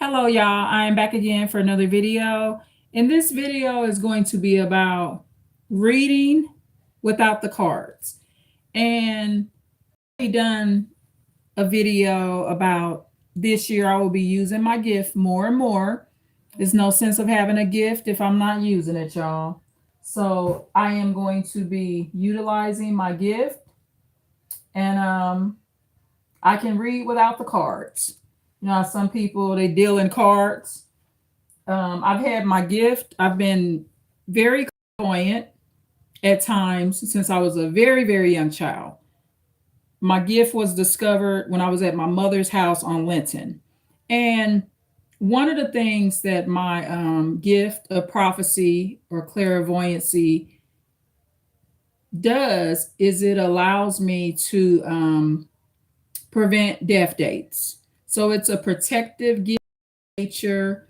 Hello, y'all. I'm back again for another video. And this video is going to be about reading without the cards. And I've done a video about this year I will be using my gift more and more. There's no sense of having a gift if I'm not using it, y'all. So I am going to be utilizing my gift and I can read without the cards. Some people they deal in cards. I've had my gift. I've been very clairvoyant at times since I was a very, very young child. My gift was discovered when I was at my mother's house on Linton. And one of the things that my gift of prophecy or clairvoyancy does is it allows me to prevent death dates. So it's a protective gift of nature,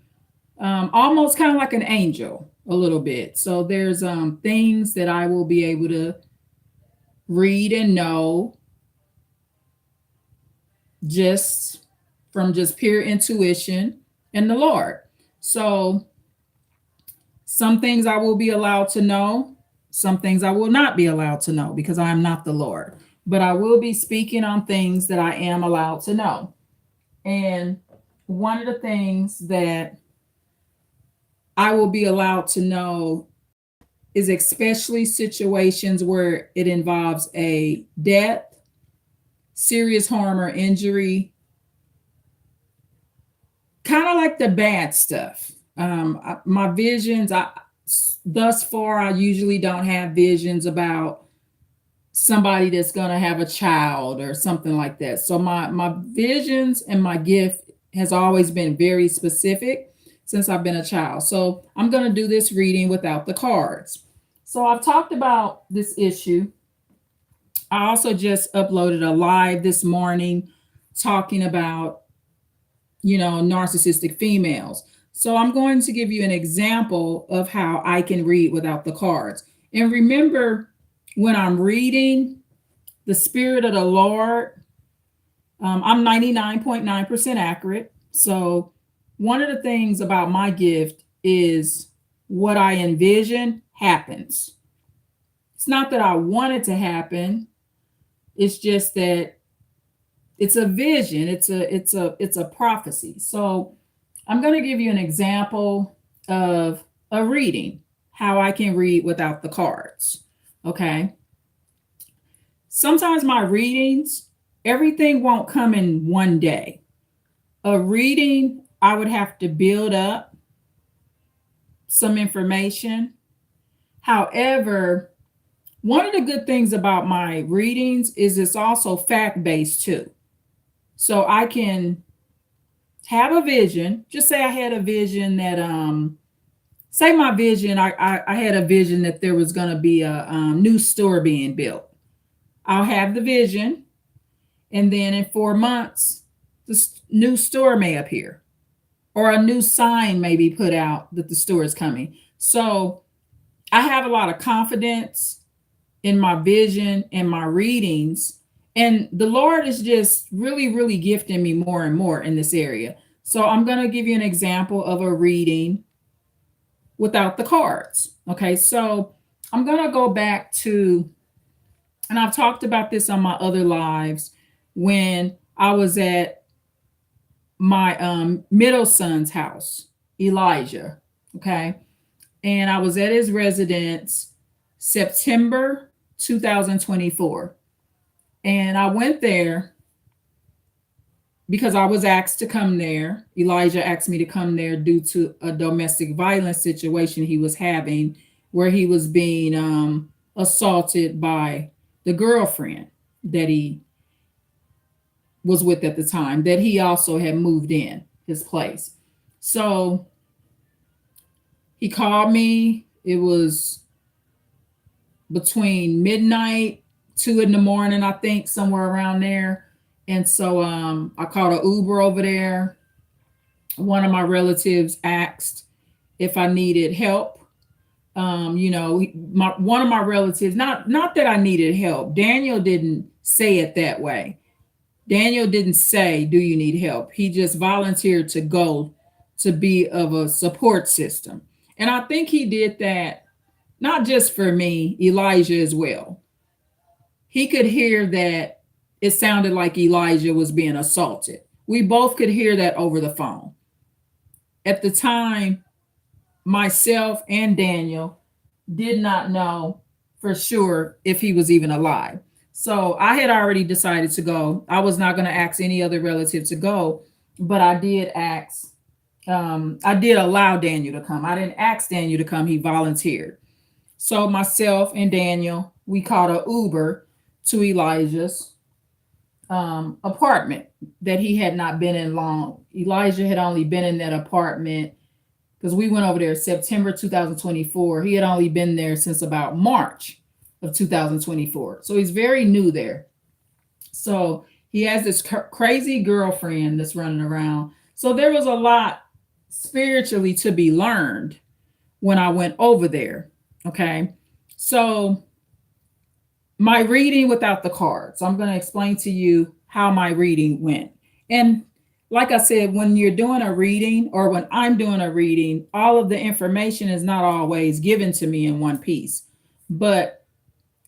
almost kind of like an angel a little bit. So there's things that I will be able to read and know just from just pure intuition and the Lord. So some things I will be allowed to know, some things I will not be allowed to know because I am not the Lord. But I will be speaking on things that I am allowed to know. And one of the things that I will be allowed to know is especially situations where it involves a death, serious harm or injury, kind of like the bad stuff. My visions, thus far, I usually don't have visions about somebody that's going to have a child or something like that. So my visions and my gift has always been very specific since I've been a child. So I'm going to do this reading without the cards. So I've talked about this issue. I also just uploaded a live this morning talking about, narcissistic females. So I'm going to give you an example of how I can read without the cards. And remember, when I'm reading the Spirit of the Lord, I'm 99.9% accurate. So one of the things about my gift is what I envision happens. It's not that I want it to happen. It's just that it's a vision. It's a prophecy. So I'm going to give you an example of a reading, how I can read without the cards. Okay. Sometimes my readings, everything won't come in one day. A reading, I would have to build up some information. However, one of the good things about my readings is it's also fact based too. So I can have a vision. Just say I had a vision that, say my vision, I had a vision that there was going to be a new store being built. I'll have the vision, and then in 4 months, the new store may appear, or a new sign may be put out that the store is coming. So I have a lot of confidence in my vision and my readings. And the Lord is just really, really gifting me more and more in this area. So I'm going to give you an example of a reading without the cards. Okay, so I'm going to go back to, and I've talked about this on my other lives when I was at my middle son's house, Elijah. Okay, and I was at his residence September 2024. And I went there because I was asked to come there. Elijah asked me to come there due to a domestic violence situation he was having where he was being assaulted by the girlfriend that he was with at the time, that he also had moved in his place. So he called me. It was between midnight, 2 in the morning, I think, somewhere around there. And so I called an Uber over there. One of my relatives asked if I needed help. One of my relatives, not that I needed help. Daniel didn't say it that way. Daniel didn't say, "Do you need help?" He just volunteered to go to be of a support system. And I think he did that not just for me, Elijah as well. He could hear that it sounded like Elijah was being assaulted. We both could hear that over the phone. At the time, myself and Daniel did not know for sure if he was even alive. So I had already decided to go. I was not going to ask any other relative to go, but I did ask, I did allow Daniel to come. I didn't ask Daniel to come, he volunteered. So myself and Daniel, we called an Uber to Elijah's apartment that he had not been in long. Elijah had only been in that apartment because we went over there September 2024. He had only been there since about March of 2024. So he's very new there. So he has this crazy girlfriend that's running around. So there was a lot spiritually to be learned when I went over there. Okay. So my reading without the cards, I'm going to explain to you how my reading went. And like I said, when you're doing a reading or when I'm doing a reading, all of the information is not always given to me in one piece. But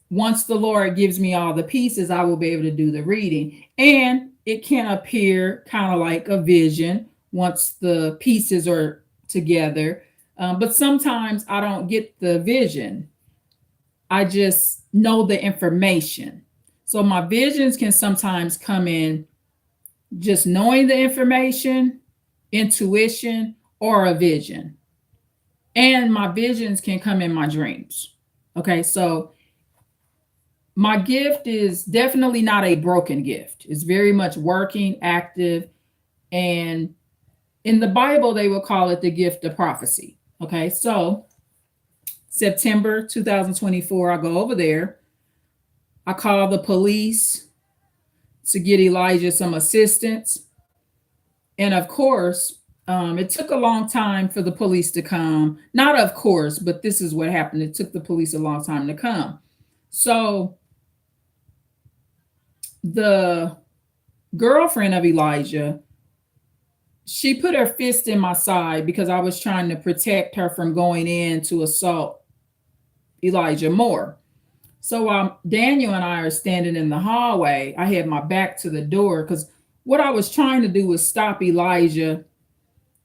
once the Lord gives me all the pieces, I will be able to do the reading. And it can appear kind of like a vision once the pieces are together. But sometimes I don't get the vision. I just know the information. So my visions can sometimes come in just knowing the information, intuition, or a vision. And my visions can come in my dreams. Okay, so my gift is definitely not a broken gift. It's very much working, active, and in the Bible, they will call it the gift of prophecy. Okay, so September 2024, I go over there. I call the police to get Elijah some assistance. And of course, it took a long time for the police to come. Not of course, but this is what happened. It took the police a long time to come. So the girlfriend of Elijah, she put her fist in my side because I was trying to protect her from going in to assault Elijah more. So Daniel and I are standing in the hallway. I had my back to the door because what I was trying to do was stop Elijah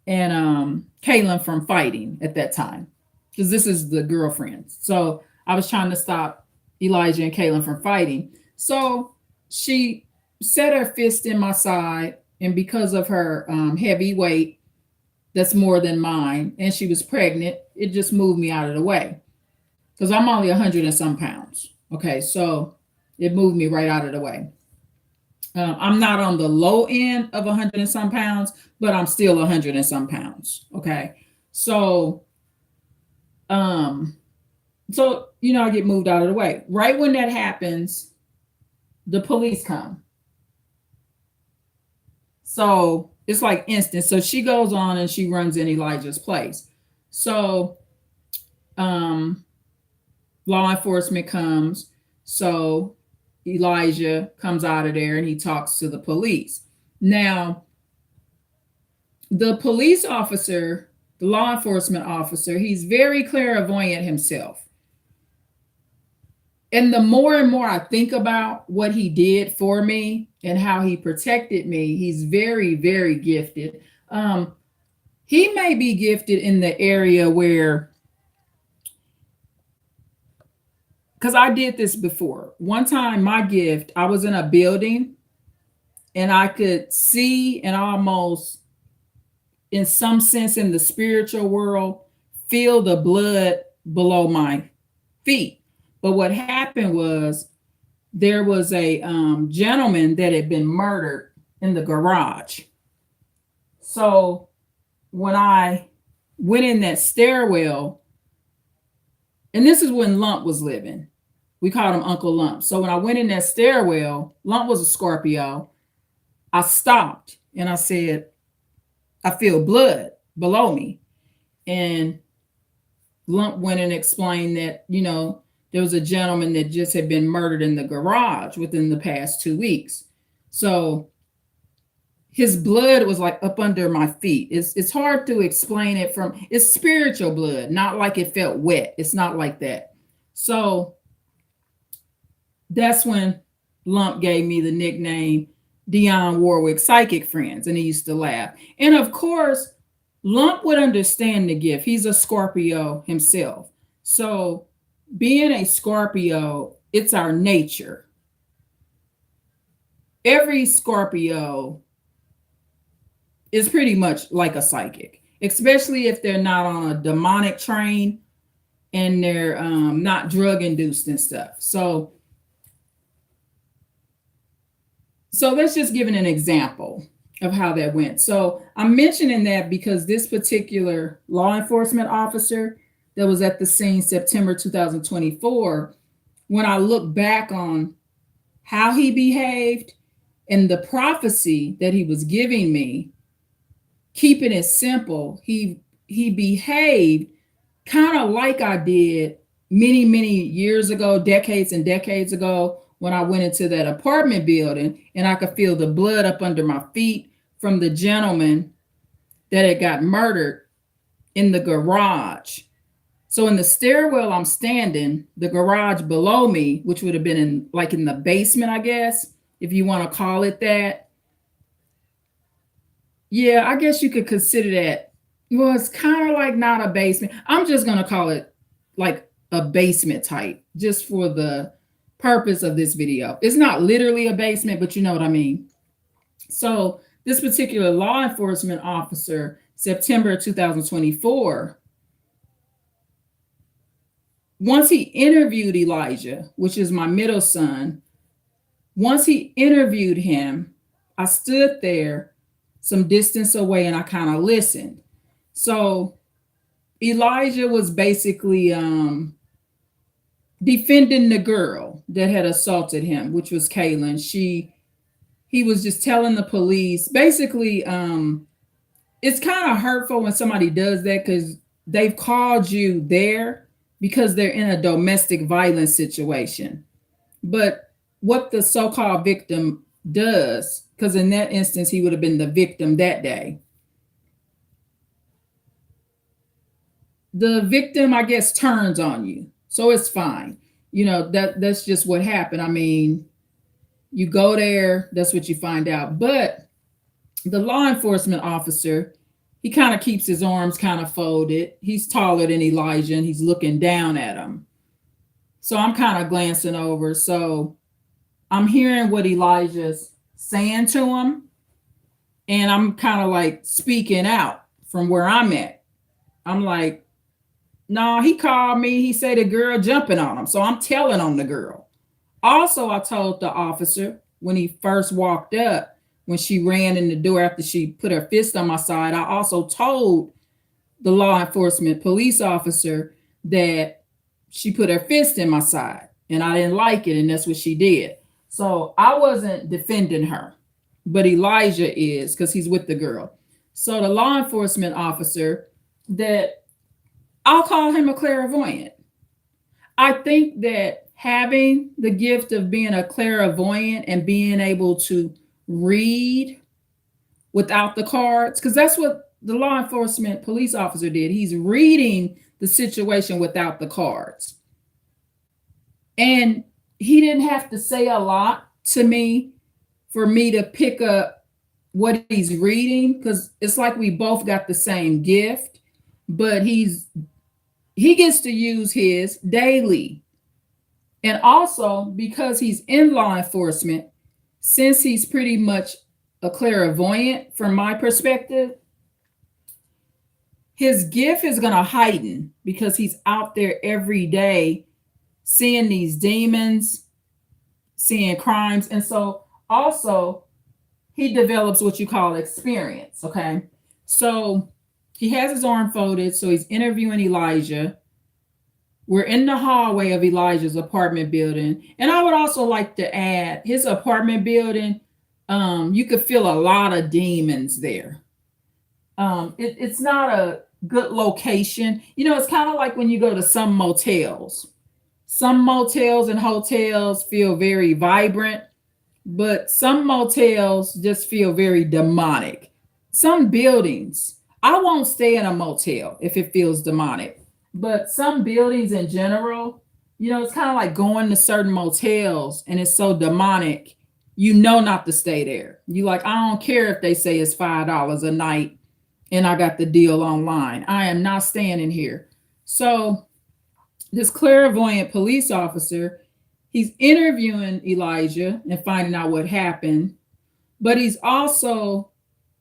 and Kaylin from fighting at that time, because this is the girlfriend. So I was trying to stop Elijah and Kaylin from fighting. So she set her fist in my side, and because of her heavy weight, that's more than mine, and she was pregnant, it just moved me out of the way because I'm only 100 and some pounds. Okay, so it moved me right out of the way. I'm not on the low end of 100 and some pounds, but I'm still 100 and some pounds. Okay, so I get moved out of the way. Right when that happens, the police come. So it's like instant. So she goes on and she runs in Elijah's place. So law enforcement comes. So Elijah comes out of there and he talks to the police. Now, the police officer, the law enforcement officer, he's very clairvoyant himself. And the more and more I think about what he did for me and how he protected me, he's very, very gifted. He may be gifted in the area where, because I did this before. One time, my gift, I was in a building and I could see and almost, in some sense, in the spiritual world, feel the blood below my feet. But what happened was there was a gentleman that had been murdered in the garage. So when I went in that stairwell, and this is when Lump was living. We called him Uncle Lump. So when I went in that stairwell, Lump was a Scorpio. I stopped and I said, I feel blood below me. And Lump went and explained that, there was a gentleman that just had been murdered in the garage within the past 2 weeks. So his blood was like up under my feet. It's hard to explain it from it's spiritual blood, not like it felt wet. It's not like that. So that's when Lump gave me the nickname Dionne Warwick Psychic Friends, and he used to laugh. And of course, Lump would understand the gift. He's a Scorpio himself. So being a Scorpio, it's our nature. Every Scorpio is pretty much like a psychic, especially if they're not on a demonic train and they're not drug induced and stuff. So let's just give an example of how that went. So I'm mentioning that because this particular law enforcement officer that was at the scene September 2024, when I look back on how he behaved and the prophecy that he was giving me, keeping it simple, he behaved kind of like I did many years ago, decades and decades ago, when I went into that apartment building and I could feel the blood up under my feet from the gentleman that had got murdered in the garage. So in the stairwell I'm standing, the garage below me, which would have been in the basement, I guess, if you want to call it that. Yeah, I guess you could consider that. Well, it's kind of like not a basement. I'm just going to call it like a basement type, just for the purpose of this video. It's not literally a basement, but you know what I mean. So this particular law enforcement officer, September 2024, once he interviewed Elijah, which is my middle son, once he interviewed him, I stood there some distance away and I kind of listened. So Elijah was basically defending the girl that had assaulted him, which was Kaylin. He was just telling the police, basically, it's kind of hurtful when somebody does that because they've called you there because they're in a domestic violence situation. But what the so-called victim does, because in that instance, he would have been the victim that day. The victim, I guess, turns on you. So it's fine. You know, that's just what happened. I mean, you go there, that's what you find out. But the law enforcement officer, he kind of keeps his arms kind of folded. He's taller than Elijah and he's looking down at him. So I'm kind of glancing over. So I'm hearing what Elijah's saying to him. And I'm kind of like speaking out from where I'm at. I'm like, no, he called me. He said the girl jumping on him. So I'm telling on the girl. Also, I told the officer when he first walked up, when she ran in the door after she put her fist on my side, I also told the law enforcement police officer that she put her fist in my side and I didn't like it. And that's what she did. So I wasn't defending her, but Elijah is because he's with the girl. So the law enforcement officer, that I'll call him a clairvoyant. I think that having the gift of being a clairvoyant and being able to read without the cards, because that's what the law enforcement police officer did. He's reading the situation without the cards. And he didn't have to say a lot to me for me to pick up what he's reading, because it's like we both got the same gift, but he gets to use his daily. And also because he's in law enforcement, since he's pretty much a clairvoyant from my perspective, his gift is going to heighten because he's out there every day seeing these demons, seeing crimes. And so also he develops what you call experience. Okay. So he has his arm folded. So he's interviewing Elijah. We're in the hallway of Elijah's apartment building. And I would also like to add his apartment building. You could feel a lot of demons there. It's not a good location. You know, it's kind of like when you go to some motels. Some motels and hotels feel very vibrant, but some motels just feel very demonic. Some buildings, I won't stay in a motel if it feels demonic, but some buildings in general, it's kind of like going to certain motels and it's so demonic, not to stay there. You like, I don't care if they say it's $5 a night and I got the deal online. I am not staying in here. So this clairvoyant police officer, he's interviewing Elijah and finding out what happened, but he's also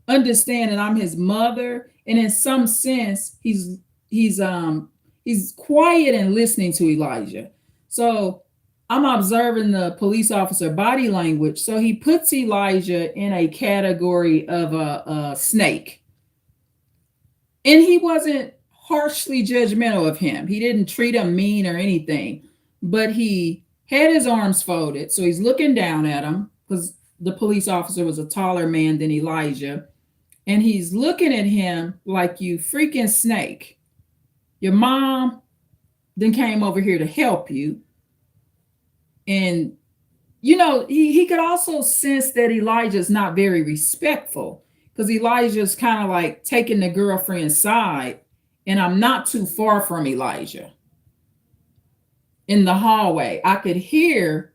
understanding I'm his mother, and in some sense, he's quiet and listening to Elijah. So I'm observing the police officer body language. So he puts Elijah in a category of a snake, and he wasn't harshly judgmental of him. He didn't treat him mean or anything, but he had his arms folded. So he's looking down at him because the police officer was a taller man than Elijah. And he's looking at him like, you freaking snake. Your mom then came over here to help you. And, he could also sense that Elijah's not very respectful, because Elijah's kind of like taking the girlfriend's side. And I'm not too far from Elijah. In the hallway, I could hear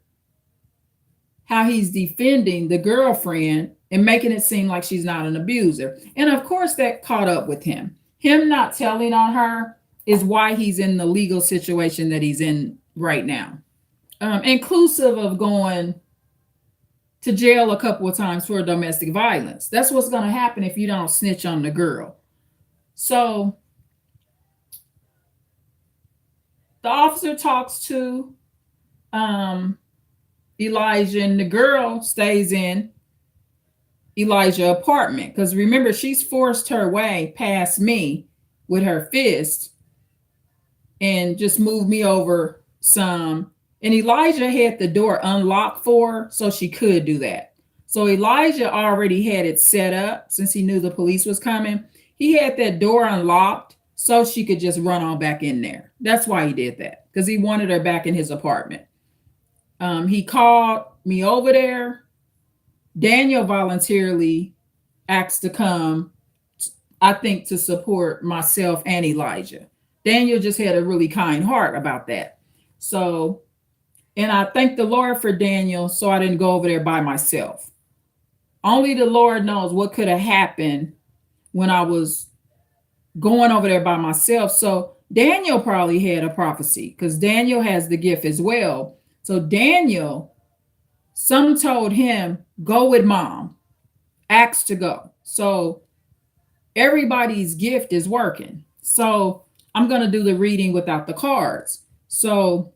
how he's defending the girlfriend and making it seem like she's not an abuser. And of course, that caught up with him. Him not telling on her is why he's in the legal situation that he's in right now, inclusive of going to jail a couple of times for domestic violence. That's what's going to happen if you don't snitch on the girl. So the officer talks to Elijah, and the girl stays in Elijah's apartment, because remember, she's forced her way past me with her fist and just moved me over some. And Elijah had the door unlocked for her, so she could do that. So Elijah already had it set up since he knew the police was coming. He had that door unlocked so she could just run on back in there. That's why he did that, because he wanted her back in his apartment. He called me over there. Daniel voluntarily asked to come, I think, to support myself and Elijah. Daniel just had a really kind heart about that. So, and I thank the Lord for Daniel, so I didn't go over there by myself. Only the Lord knows what could have happened when I was going over there by myself. So Daniel probably had a prophecy, because Daniel has the gift as well. So Daniel, some told him, go with mom, ask to go. So everybody's gift is working. So I'm going to do the reading without the cards. So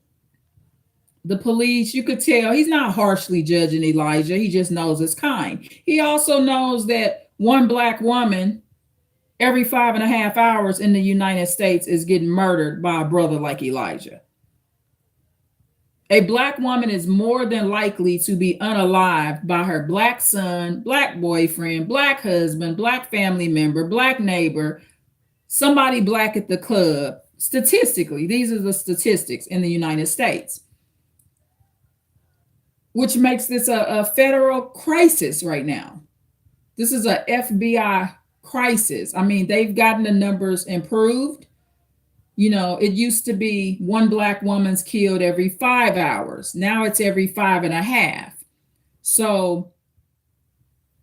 the police, you could tell he's not harshly judging Elijah. He just knows it's kind. He also knows that one Black woman every 5.5 hours in the United States is getting murdered by a brother like Elijah. A Black woman is more than likely to be unalived by her Black son, Black boyfriend, Black husband, Black family member, Black neighbor, somebody Black at the club. Statistically, these are the statistics in the United States, which makes this a federal crisis right now. This is a FBI crisis. I mean, they've gotten the numbers improved. It used to be one Black woman's killed every 5 hours. Now it's every 5.5. So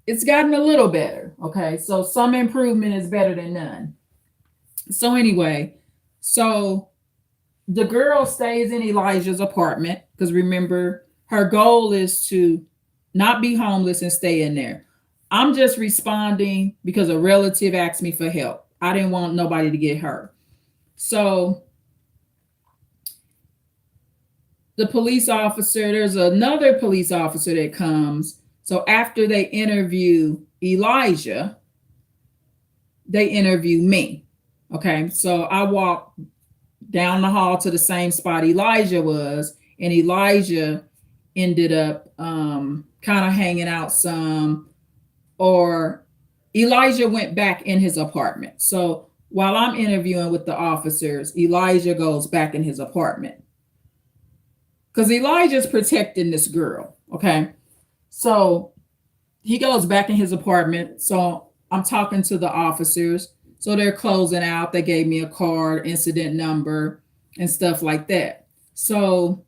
it's gotten a little better. Okay. So some improvement is better than none. So anyway, so the girl stays in Elijah's apartment, because remember, her goal is to not be homeless and stay in there. I'm just responding because a relative asked me for help. I didn't want nobody to get hurt. So the police officer, there's another police officer that comes. So after they interview Elijah, they interview me. Okay. So I walk down the hall to the same spot Elijah was, and Elijah ended up kind of hanging out some, or Elijah went back in his apartment. So while I'm interviewing with the officers, Elijah goes back in his apartment, because Elijah's protecting this girl. Okay. So he goes back in his apartment. So I'm talking to the officers. So they're closing out. They gave me a card, incident number, and stuff like that. So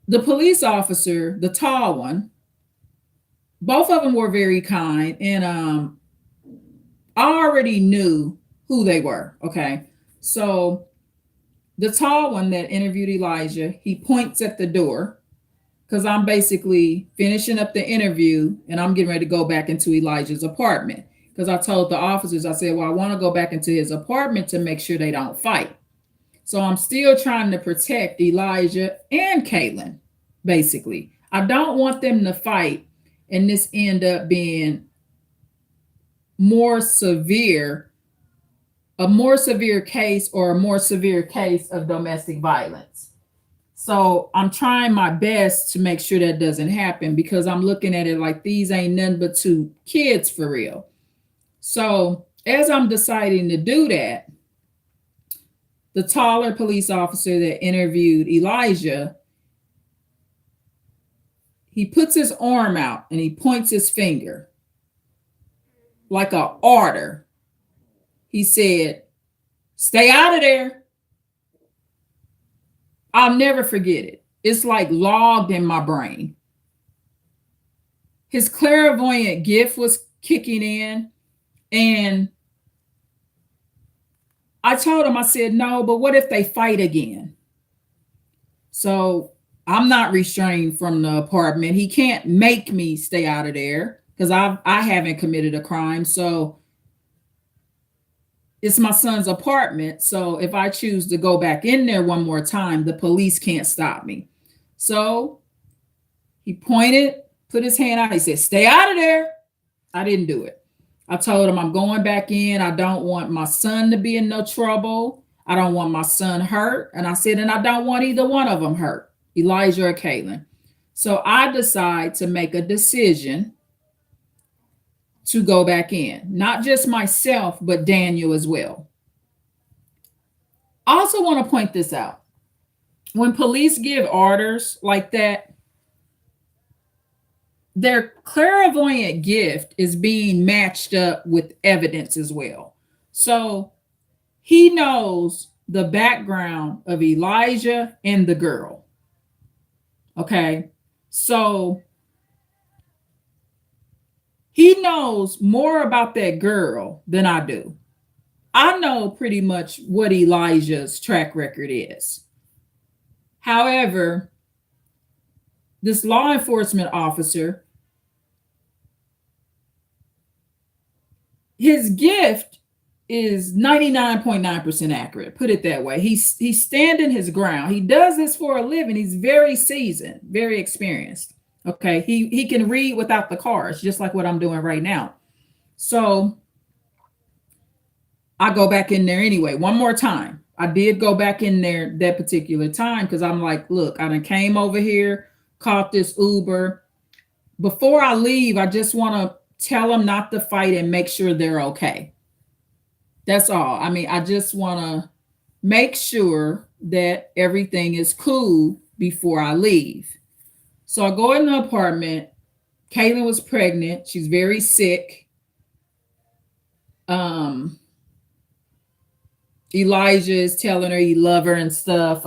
the police officer, the tall one, both of them were very kind. And I already knew who they were. Okay. So the tall one that interviewed Elijah, he points at the door because I'm basically finishing up the interview and I'm getting ready to go back into Elijah's apartment. Because I told the officers, I said, well, I want to go back into his apartment to make sure they don't fight. So I'm still trying to protect Elijah and Caitlin, basically. I don't want them to fight and this end up being more severe, a more severe case or a more severe case of domestic violence. So I'm trying my best to make sure that doesn't happen because I'm looking at it like these ain't nothing but two kids for real. So as I'm deciding to do that, the taller police officer that interviewed Elijah, he puts his arm out and he points his finger like a order. He said, "Stay out of there." I'll never forget it. It's like logged in my brain. His clairvoyant gift was kicking in. And I told him, I said, no, but what if they fight again? So I'm not restrained from the apartment. He can't make me stay out of there because I haven't committed a crime. So it's my son's apartment. So if I choose to go back in there one more time, the police can't stop me. So he pointed, put his hand out. He said, "Stay out of there." I didn't do it. I told him I'm going back in. I don't want my son to be in no trouble. I don't want my son hurt. And I said, and I don't want either one of them hurt, Elijah or Caitlin. So I decide to make a decision to go back in, not just myself, but Daniel as well. I also want to point this out. When police give orders like that, their clairvoyant gift is being matched up with evidence as well. So he knows the background of Elijah and the girl. Okay. So he knows more about that girl than I do. I know pretty much what Elijah's track record is. However, this law enforcement officer, his gift is 99.9% accurate. Put it that way. He's standing his ground. He does this for a living. He's very seasoned, very experienced. Okay. He can read without the cards, just like what I'm doing right now. So I go back in there anyway, one more time. I did go back in there that particular time because I'm like, look, I done came over here, caught this Uber. Before I leave, I just want to tell them not to fight and make sure they're okay. That's all. I mean, I just want to make sure that everything is cool before I leave. So I go in the apartment. Caitlin was pregnant. She's very sick. Elijah is telling her he loves her and stuff.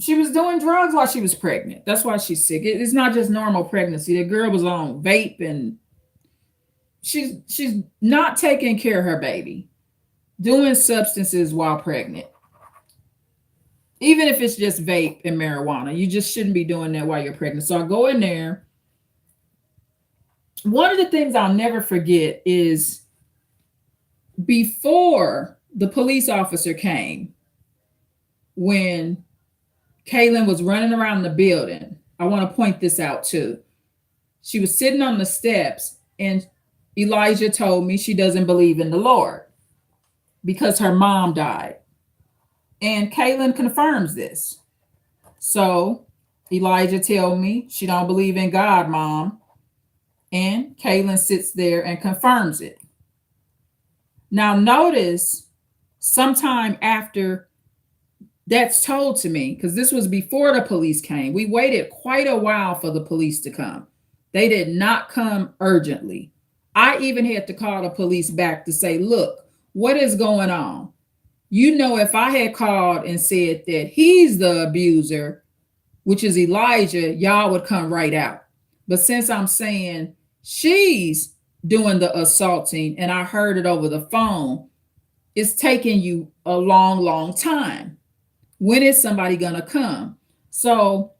She was doing drugs while she was pregnant. That's why she's sick. It's not just normal pregnancy. The girl was on vape and she's not taking care of her baby, doing substances while pregnant. Even if it's just vape and marijuana, you just shouldn't be doing that while you're pregnant. So I go in there. One of the things I'll never forget is before the police officer came, when Caitlin was running around the building, I want to point this out too. She was sitting on the steps and Elijah told me she doesn't believe in the Lord because her mom died. And Caitlin confirms this. So Elijah told me she don't believe in God, Mom. And Caitlin sits there and confirms it. Now notice sometime after That's told to me because this was before the police came. We waited quite a while for the police to come. They did not come urgently. I even had to call the police back to say, look, what is going on? You know, if I had called and said that he's the abuser, which is Elijah, y'all would come right out. But since I'm saying she's doing the assaulting and I heard it over the phone, it's taking you a long, long time. When is somebody going to come? So,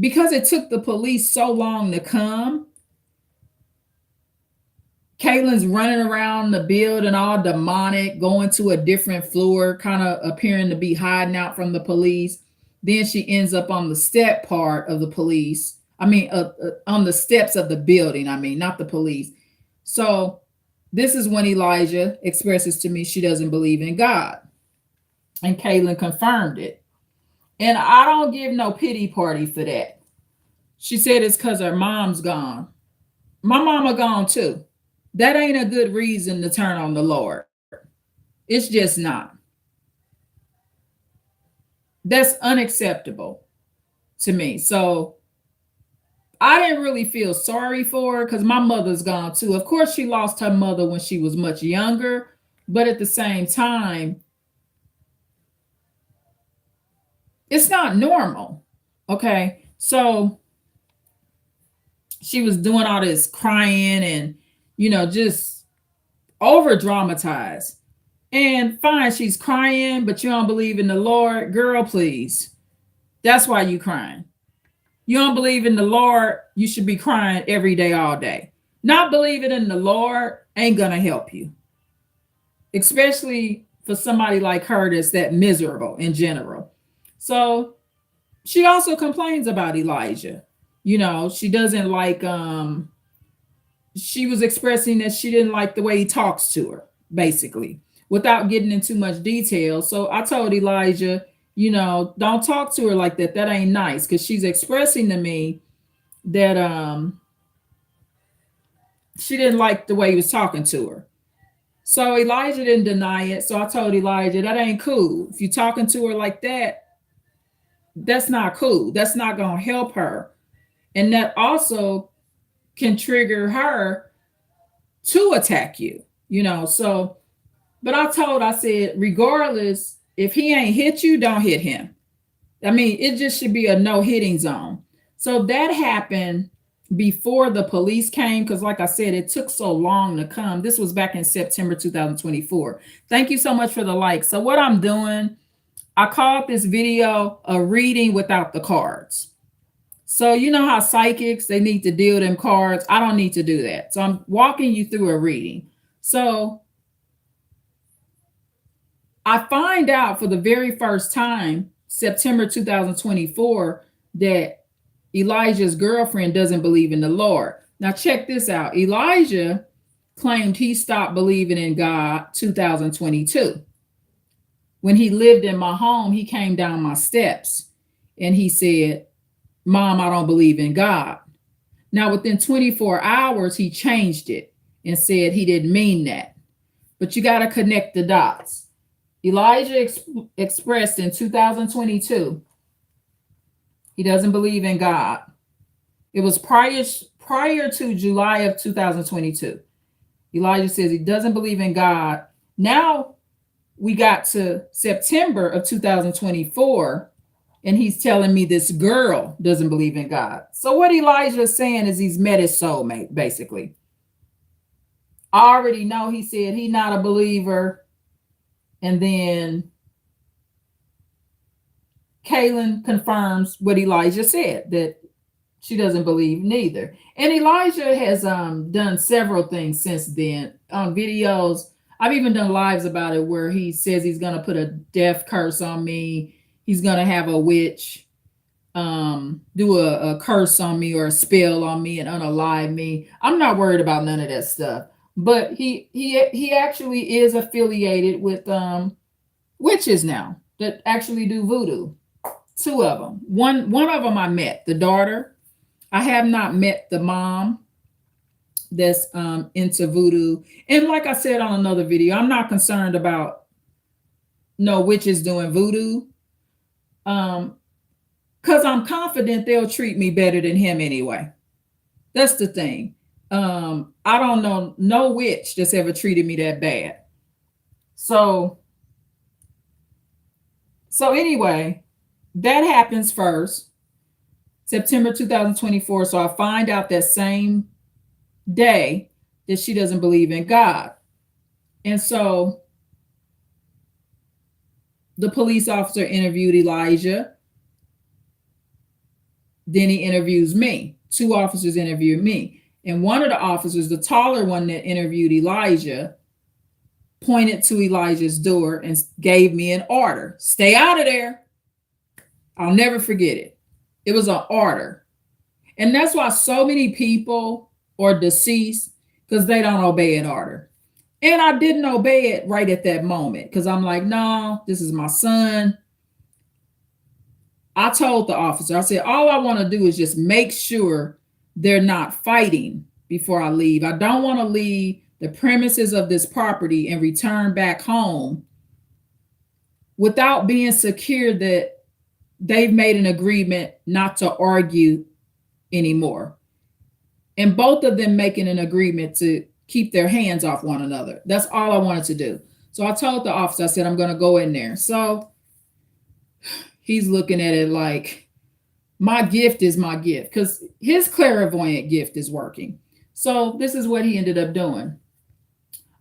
because it took the police so long to come, Caitlin's running around the building all demonic, going to a different floor, kind of appearing to be hiding out from the police. Then she ends up on the step part of the police. I mean, on the steps of the building. I mean, not the police. So this is when Elijah expresses to me she doesn't believe in God. And Caitlin confirmed it. And I don't give no pity party for that. She said it's because her mom's gone. My mama gone too. That ain't a good reason to turn on the Lord. It's just not. That's unacceptable to me. So I didn't really feel sorry for her because my mother's gone too. Of course, she lost her mother when she was much younger, but at the same time, it's not normal. Okay. So she was doing all this crying and, just over dramatized. And fine, she's crying, but you don't believe in the Lord. Girl, please. That's why you crying. You don't believe in the Lord, you should be crying every day, all day. Not believing in the Lord ain't going to help you, especially for somebody like her that's that miserable in general. So she also complains about Elijah. She doesn't like, she was expressing that she didn't like the way he talks to her, basically, without getting into much detail. So I told Elijah, don't talk to her like that. That ain't nice. Because she's expressing to me that she didn't like the way he was talking to her. So Elijah didn't deny it. So I told Elijah, that ain't cool. If you're talking to her like that, that's not cool. That's not going to help her. And that also can trigger her to attack you, So, but I said, regardless, if he ain't hit you, don't hit him. I mean, it just should be a no hitting zone. So that happened before the police came because, like I said, it took so long to come. This was back in September 2024. Thank you so much for the like. So what I'm doing, I called this video a reading without the cards. So you know how psychics, they need to deal them cards. I don't need to do that. So I'm walking you through a reading. So I find out for the very first time, September 2024, that Elijah's girlfriend doesn't believe in the Lord. Now check this out. Elijah claimed he stopped believing in God 2022. When he lived in my home, he came down my steps and he said, Mom, I don't believe in God. Now, within 24 hours, he changed it and said he didn't mean that. But you got to connect the dots. Elijah expressed in 2022, he doesn't believe in God. It was prior to July of 2022. Elijah says he doesn't believe in God. Now we got to September of 2024, and he's telling me this girl doesn't believe in God. So what Elijah is saying is he's met his soulmate, basically. I already know he said he's not a believer. And then Caitlin confirms what Elijah said, that she doesn't believe neither. And Elijah has done several things since then on videos. I've even done lives about it where he says he's going to put a death curse on me. He's going to have a witch do a curse on me or a spell on me and unalive me. I'm not worried about none of that stuff. But he actually is affiliated with witches now that actually do voodoo. Two of them. One of them I met, the daughter. I have not met the mom that's into voodoo. And like I said on another video, I'm not concerned about no witches doing voodoo. Um, because I'm confident they'll treat me better than him anyway. That's the thing. I don't know no witch that's ever treated me that bad. So anyway, that happens first, September 2024. So I find out that same day that she doesn't believe in God. And so the police officer interviewed Elijah. Then he interviews me. Two officers interviewed me. And one of the officers, the taller one that interviewed Elijah, pointed to Elijah's door and gave me an order. Stay out of there. I'll never forget it. It was an order. And that's why so many people are deceased, because they don't obey an order. And I didn't obey it right at that moment, because I'm like, no, this is my son. I told the officer, I said, all I want to do is just make sure they're not fighting before I leave. I don't want to leave the premises of this property and return back home without being secure that they've made an agreement not to argue anymore. And both of them making an agreement to keep their hands off one another. That's all I wanted to do. So I told the officer, I said, I'm going to go in there. So he's looking at it like, my gift is my gift, because his clairvoyant gift is working. So this is what he ended up doing.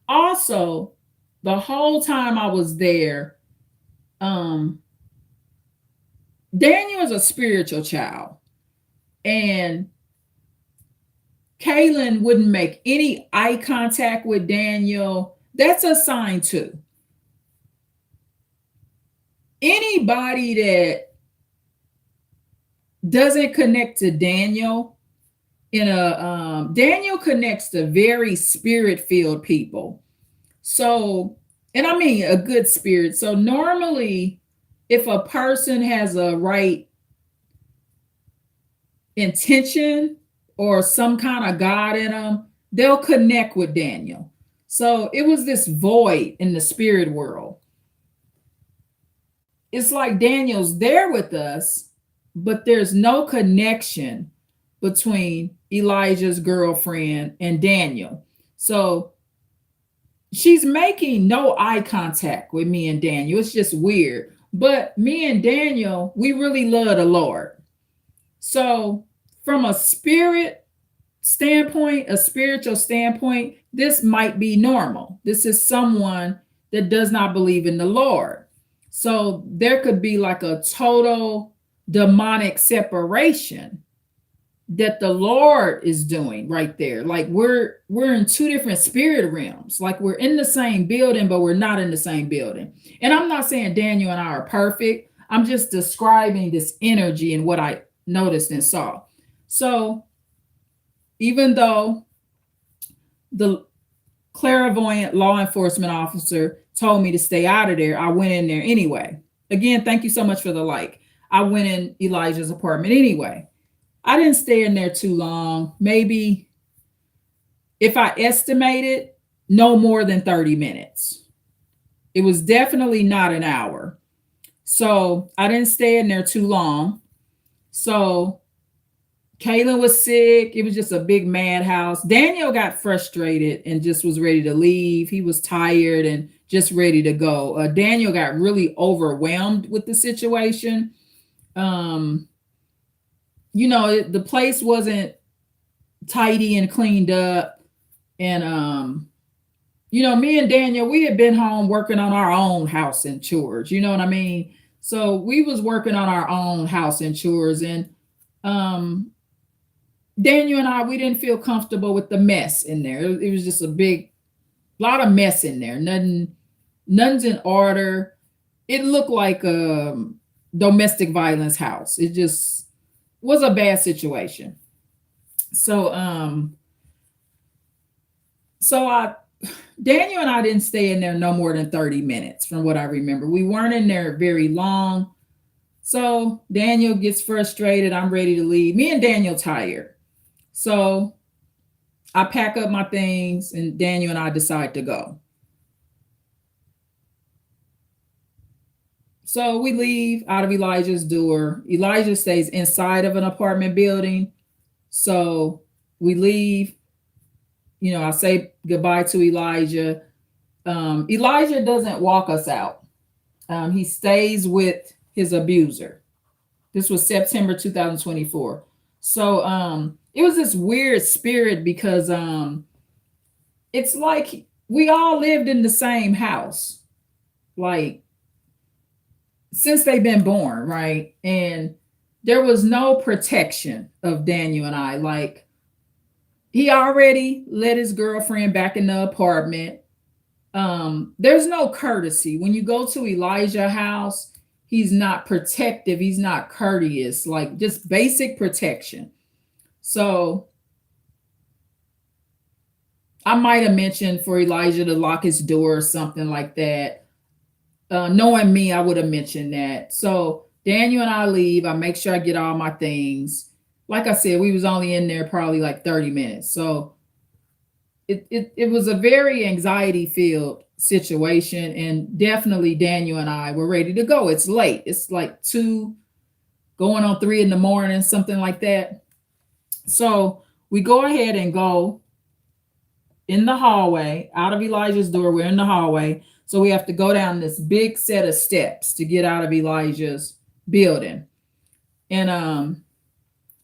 Also, the whole time I was there, Daniel is a spiritual child. And Kaylin wouldn't make any eye contact with Daniel. That's a sign too. Anybody that doesn't connect to Daniel Daniel connects to very spirit-filled people. So, and I mean a good spirit. So normally, if a person has a right intention or some kind of God in them, they'll connect with Daniel. So it was this void in the spirit world. It's like Daniel's there with us, but there's no connection between Elijah's girlfriend and Daniel. So she's making no eye contact with me and Daniel. It's just weird. But me and Daniel, we really love the Lord. So from a spirit standpoint, a spiritual standpoint, this might be normal. This is someone that does not believe in the Lord. So there could be like a total demonic separation that the Lord is doing right there. Like we're in two different spirit realms. Like we're in the same building, but we're not in the same building. And I'm not saying Daniel and I are perfect. I'm just describing this energy and what I noticed and saw. So even though the clairvoyant law enforcement officer told me to stay out of there, I went in there anyway. Again, thank you so much for the like. I went in Elijah's apartment anyway. I didn't stay in there too long. Maybe, if I estimated, no more than 30 minutes. It was definitely not an hour. So I didn't stay in there too long. So Kaylin was sick. It was just a big madhouse. Daniel got frustrated and just was ready to leave. He was tired and just ready to go. Daniel got really overwhelmed with the situation. The place wasn't tidy and cleaned up. And, me and Daniel, we had been home working on our own house and chores. You know what I mean? So we was working on our own house and chores. And Daniel and I, we didn't feel comfortable with the mess in there. It was just a lot of mess in there. Nothing's in order. It looked like a domestic violence house. It just was a bad situation. So Daniel and I didn't stay in there no more than 30 minutes from what I remember. We weren't in there very long. So Daniel gets frustrated. I'm ready to leave. Me and Daniel tired. So I pack up my things and Daniel and I decide to go. So we leave out of Elijah's door. Elijah stays inside of an apartment building. So we leave. I say goodbye to Elijah. Elijah doesn't walk us out. He stays with his abuser. This was September 2024. So it was this weird spirit because it's like we all lived in the same house, like since they've been born, right? And there was no protection of Daniel and I. Like he already let his girlfriend back in the apartment. There's no courtesy. When you go to Elijah's house, he's not protective, he's not courteous, like just basic protection. So I might have mentioned for Elijah to lock his door or something like that. Knowing me, I would have mentioned that. So Daniel and I leave. I make sure I get all my things. Like I said, we was only in there probably like 30 minutes. So it was a very anxiety filled situation, and definitely Daniel and I were ready to go. It's late. It's like 2 going on 3 in the morning, something like that. So we go ahead and go in the hallway out of Elijah's door. We're in the hallway. So we have to go down this big set of steps to get out of Elijah's building. And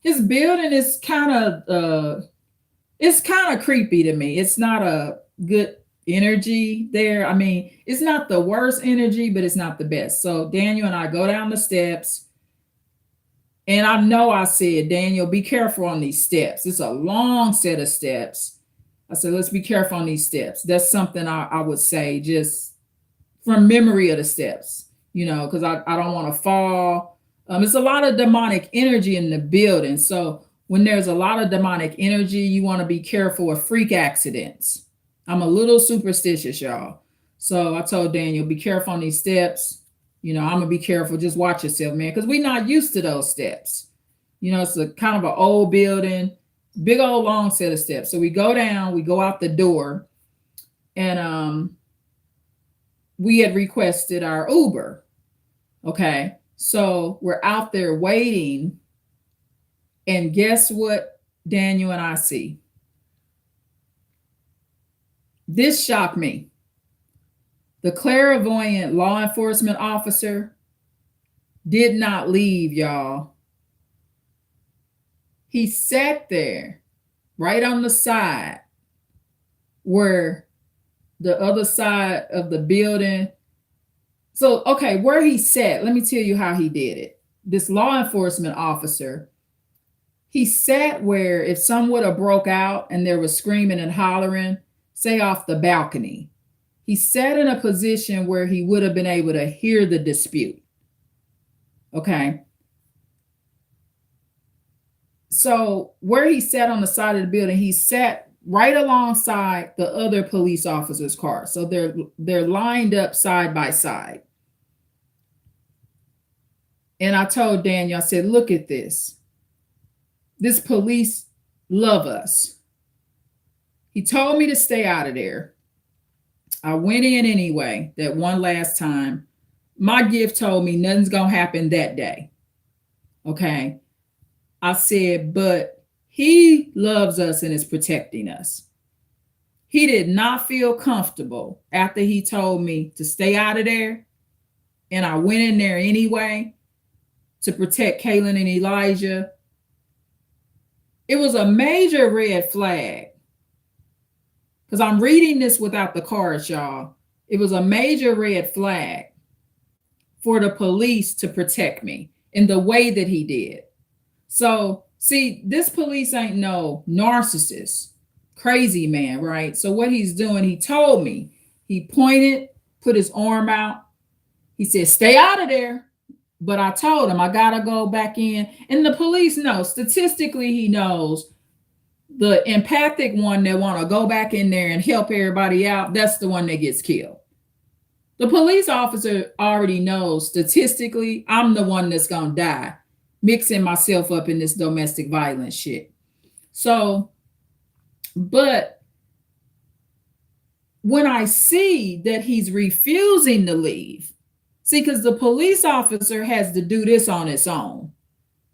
his building is kind of it's kind of creepy to me. It's not a good energy there. I mean, it's not the worst energy, but it's not the best. So Daniel and I go down the steps. And I know I said, Daniel, be careful on these steps. It's a long set of steps. I said, let's be careful on these steps. That's something I would say just from memory of the steps, because I don't want to fall. It's a lot of demonic energy in the building. So when there's a lot of demonic energy, you want to be careful of freak accidents. I'm a little superstitious, y'all. So I told Daniel, be careful on these steps. I'm going to be careful. Just watch yourself, man, because we're not used to those steps. It's a kind of an old building, big old long set of steps. So we go down, we go out the door, and we had requested our Uber. Okay. So we're out there waiting. And guess what Daniel and I see? This shocked me. The clairvoyant law enforcement officer did not leave, y'all. He sat there right on the side where the other side of the building. So, okay, where he sat, let me tell you how he did it. This law enforcement officer, he sat where if someone would have broke out and there was screaming and hollering, say off the balcony, he sat in a position where he would have been able to hear the dispute. Okay. So where he sat on the side of the building, he sat right alongside the other police officers' car. So they're lined up side by side. And I told Daniel, I said, look at this. This police love us. He told me to stay out of there. I went in anyway, that one last time. My gift told me nothing's going to happen that day. Okay. I said, but he loves us and is protecting us. He did not feel comfortable after he told me to stay out of there. And I went in there anyway to protect Kaylin and Elijah. It was a major red flag. Because I'm reading this without the cards, y'all. It was a major red flag for the police to protect me in the way that he did. So, see, this police ain't no narcissist, crazy man, right? So what he's doing, he told me, he pointed, put his arm out. He said, stay out of there. But I told him I got to go back in. And the police know, statistically, he knows the empathic one that want to go back in there and help everybody out, that's the one that gets killed. The police officer already knows statistically, I'm the one that's going to die, mixing myself up in this domestic violence shit. So, but when I see that he's refusing to leave, See, because the police officer has to do this on its own.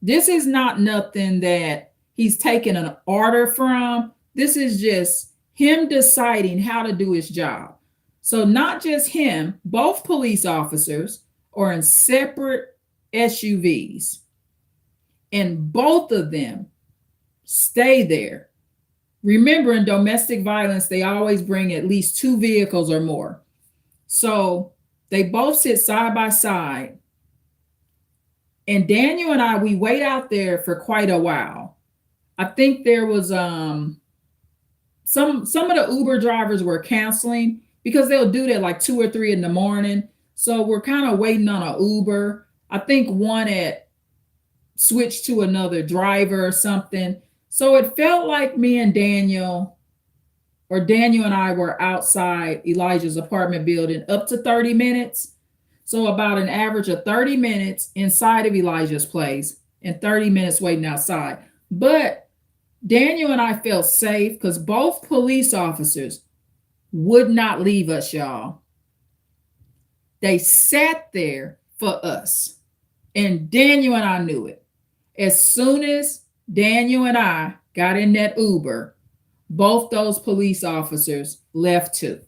This is not nothing that he's taking an order from. This is just him deciding how to do his job. So, not just him, both police officers are in separate SUVs, and both of them stay there. Remember, in domestic violence, they always bring at least two vehicles or more. So, they both sit side by side. And Daniel and I, we wait out there for quite a while. I think there was some of the Uber drivers were canceling because they'll do that like 2 or 3 in the morning. So we're kind of waiting on an Uber. I think one had switched to another driver or something. So it felt like me and Daniel, or Daniel and I, were outside Elijah's apartment building up to 30 minutes. So about an average of 30 minutes inside of Elijah's place and 30 minutes waiting outside. But Daniel and I felt safe because both police officers would not leave us, y'all. They sat there for us. And Daniel and I knew it. As soon as Daniel and I got in that Uber, both those police officers left too.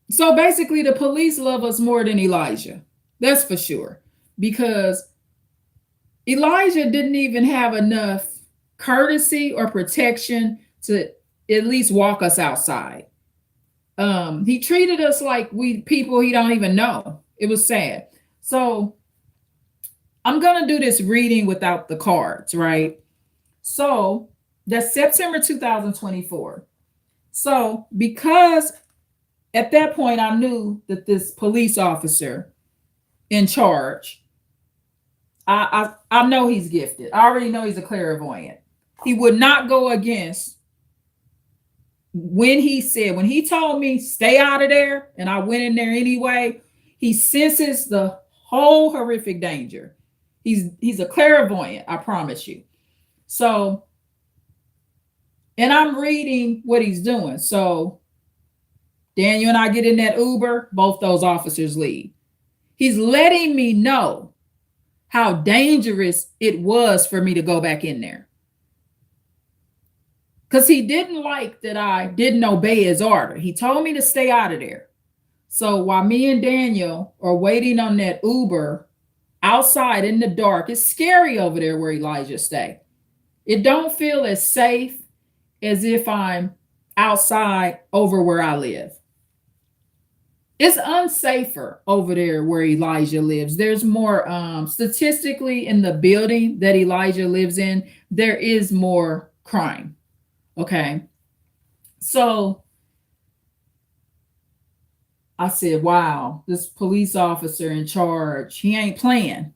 So basically, the police love us more than Elijah. That's for sure. Because Elijah didn't even have enough courtesy or protection to at least walk us outside. He treated us like we people he don't even know. It was sad. So I'm going to do this reading without the cards, right? So that's September 2024. So because at that point I knew that this police officer in charge, I know he's gifted. I already know he's a clairvoyant. He would not go against when he told me stay out of there, and I went in there anyway. He senses the whole horrific danger. He's a clairvoyant, I promise you. So, and I'm reading what he's doing. So Daniel and I get in that Uber, both those officers leave. He's letting me know how dangerous it was for me to go back in there. Because he didn't like that I didn't obey his order. He told me to stay out of there. So while me and Daniel are waiting on that Uber outside in the dark, it's scary over there where Elijah stay. It don't feel as safe as if I'm outside over where I live. It's unsafer over there where Elijah lives. There's more, statistically, in the building that Elijah lives in, there is more crime. Okay. So I said, wow, this police officer in charge, he ain't playing.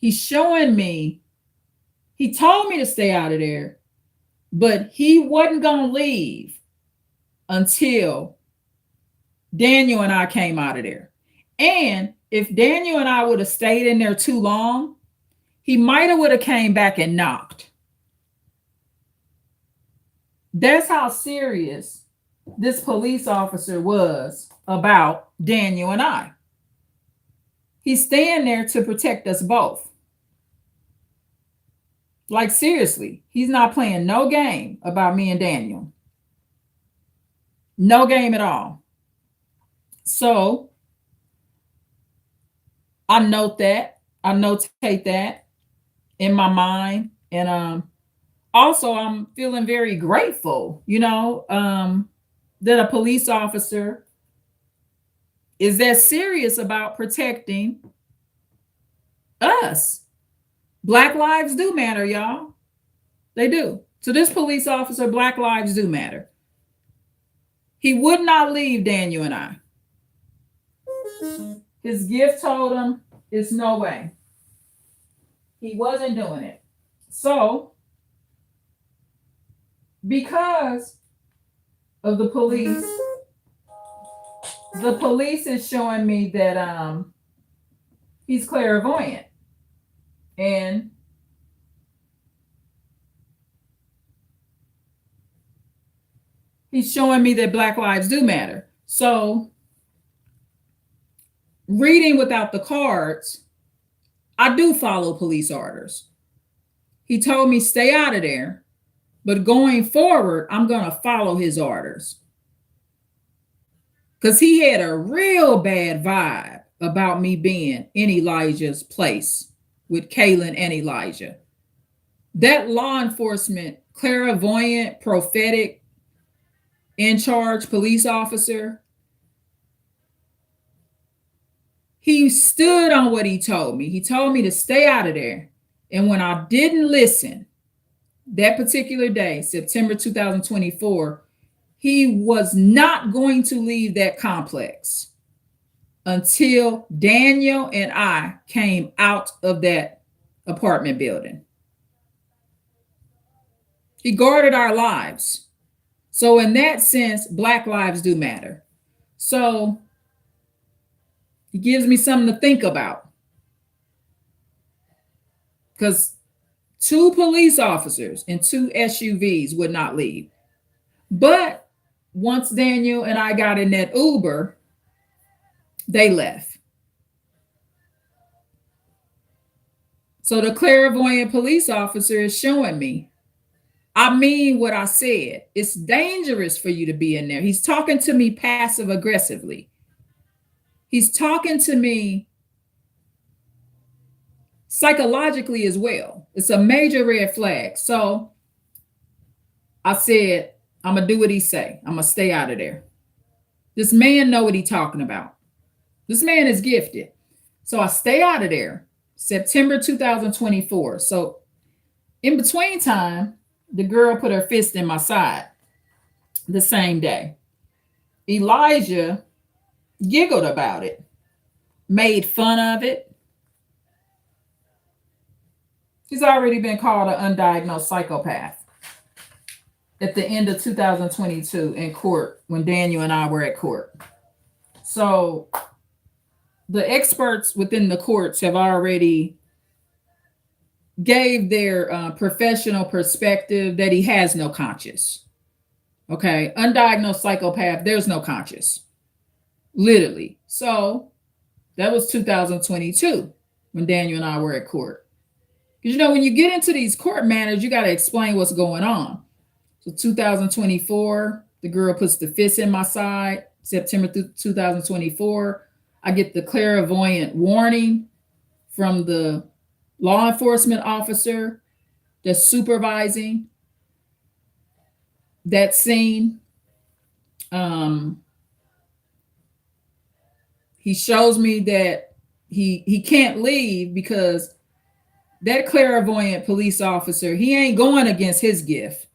He's showing me, he told me to stay out of there, but he wasn't going to leave until Daniel and I came out of there. And if Daniel and I would have stayed in there too long, he might have would have came back and knocked. That's how serious this police officer was about Daniel and I. He's staying there to protect us both. Like, seriously, he's not playing no game about me and Daniel. No game at all. So I notate that in my mind. And also I'm feeling very grateful, that a police officer is that serious about protecting us. Black lives do matter, y'all. They do. To this police officer, Black lives do matter. He would not leave Daniel and I. His gift told him it's no way. He wasn't doing it. So, because of the police is showing me that he's clairvoyant. And he's showing me that Black lives do matter. So reading without the cards, I do follow police orders. He told me stay out of there, but going forward, I'm going to follow his orders. Because he had a real bad vibe about me being in Elijah's place with Kaylin and Elijah. That law enforcement, clairvoyant, prophetic, in charge police officer, he stood on what he told me. He told me to stay out of there. And when I didn't listen, that particular day, September 2024, he was not going to leave that complex until Daniel and I came out of that apartment building. He guarded our lives. So in that sense, Black lives do matter. So he gives me something to think about. Because 2 police officers and 2 SUVs would not leave. But once Daniel and I got in that Uber, they left. So the clairvoyant police officer is showing me, I mean what I said. It's dangerous for you to be in there. He's talking to me passive aggressively. He's talking to me psychologically as well. It's a major red flag. So I said, I'm going to do what he say. I'm going to stay out of there. This man know what he talking about. This man is gifted. So I stay out of there. September 2024. So in between time, the girl put her fist in my side the same day. Elijah giggled about it, made fun of it. He's already been called an undiagnosed psychopath at the end of 2022 in court when Daniel and I were at court. So the experts within the courts have already gave their professional perspective that he has no conscience. Okay, undiagnosed psychopath, there's no conscience, literally. So that was 2022 when Daniel and I were at court. Because, you know, when you get into these court matters, you got to explain what's going on. So 2024, the girl puts the fist in my side. September 2024, I get the clairvoyant warning from the law enforcement officer that's supervising that scene. He shows me that he can't leave because that clairvoyant police officer, he ain't going against his gift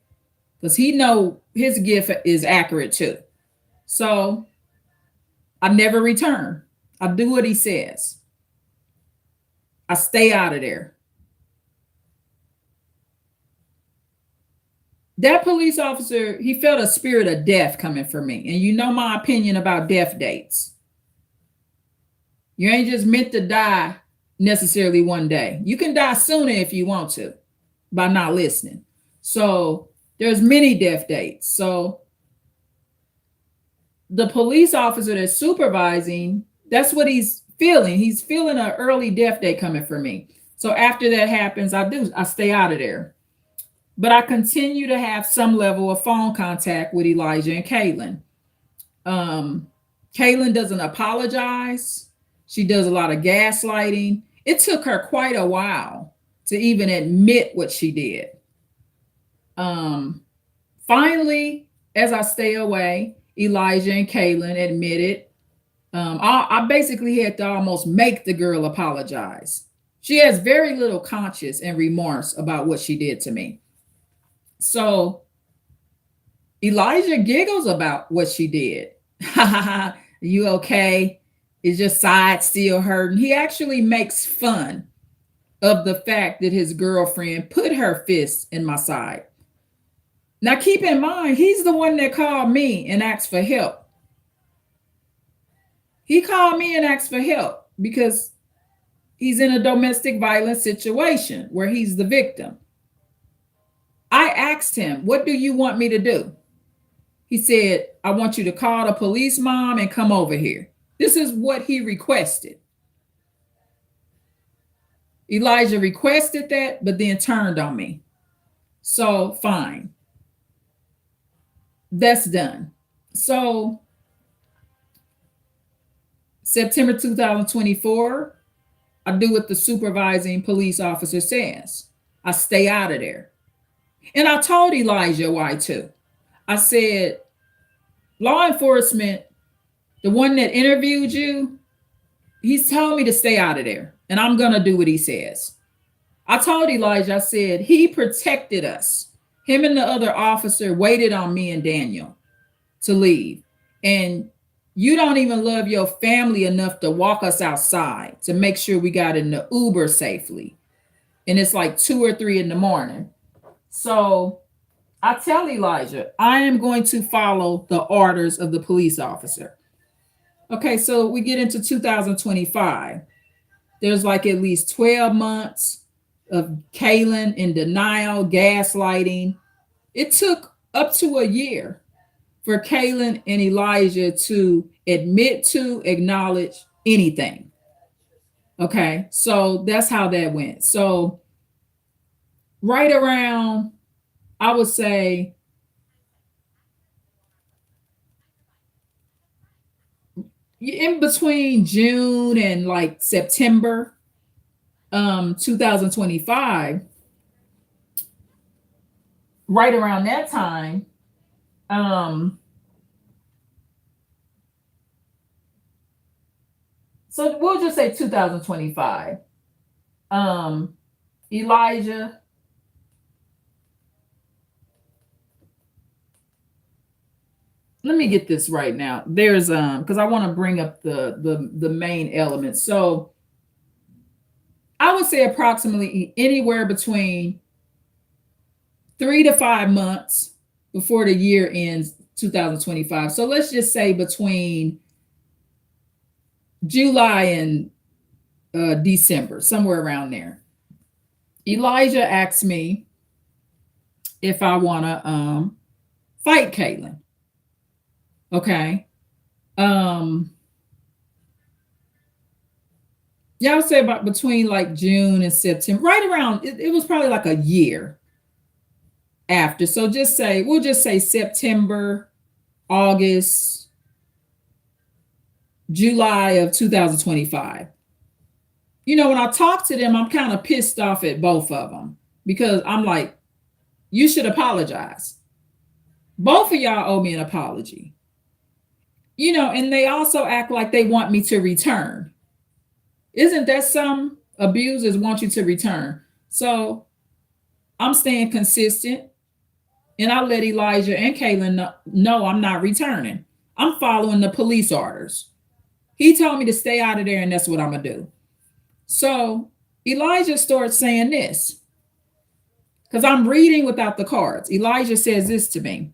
because he know his gift is accurate too. So I never return. I do what he says. I stay out of there. That police officer, he felt a spirit of death coming for me. And you know my opinion about death dates. You ain't just meant to die necessarily one day. You can die sooner if you want to by not listening. So there's many death dates. So the police officer that's supervising, that's what he's feeling. He's feeling an early death date coming for me. So after that happens, I stay out of there. But I continue to have some level of phone contact with Elijah and Kaylin. Kaylin doesn't apologize. She does a lot of gaslighting. It took her quite a while to even admit what she did. Finally, as I stay away, Elijah and Kaylin admitted. I basically had to almost make the girl apologize. She has very little conscience and remorse about what she did to me. So Elijah giggles about what she did. You okay? Is your side still hurting? He actually makes fun of the fact that his girlfriend put her fist in my side. Now, keep in mind, he's the one that called me and asked for help. He called me and asked for help because he's in a domestic violence situation where he's the victim. I asked him, what do you want me to do? He said, I want you to call the police, mom, and come over here. This is what he requested. Elijah requested that, but then turned on me. So fine. That's done. So September 2024, I do what the supervising police officer says. I stay out of there. And I told Elijah why too. I said, law enforcement, the one that interviewed you, he's telling me to stay out of there. And I'm going to do what he says. I told Elijah, I said, he protected us. Him and the other officer waited on me and Daniel to leave. And you don't even love your family enough to walk us outside to make sure we got in the Uber safely. And it's like 2 or 3 in the morning. So I tell Elijah, I am going to follow the orders of the police officer. Okay, so we get into 2025. There's like at least 12 months of Kaylin in denial, gaslighting. It took up to a year for Kaylin and Elijah to admit to, acknowledge anything. Okay, so that's how that went. So right around, I would say, in between June and like September 2025, right around that time, so we'll just say 2025. Elijah, let me get this right now. There's because I want to bring up the main elements. So I would say approximately anywhere between 3 to 5 months before the year ends 2025. So let's just say between July and December, somewhere around there. Elijah asked me if I want to fight Kaylin. Okay. Yeah, I would say about between like June and September, right around, it was probably like a year after. So we'll just say September, August, July of 2025. You know, when I talk to them, I'm kind of pissed off at both of them because I'm like, you should apologize. Both of y'all owe me an apology. You know, and they also act like they want me to return. Isn't that some abusers want you to return? So I'm staying consistent, and I let Elijah and Kaylin know I'm not returning. I'm following the police orders. He told me to stay out of there, and that's what I'm going to do. So Elijah starts saying this because I'm reading without the cards. Elijah says this to me.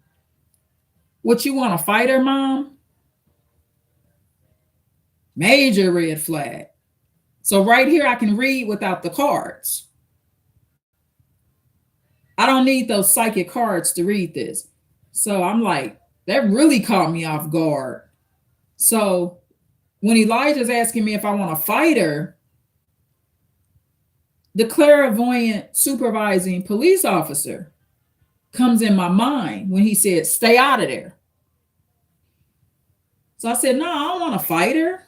What, you want to fight her, Mom? Major red flag. So right here, I can read without the cards. I don't need those psychic cards to read this. So I'm like, that really caught me off guard. So when Elijah's asking me if I want to fight her, the clairvoyant supervising police officer comes in my mind when he said, stay out of there. So I said, no, I don't want to fight her.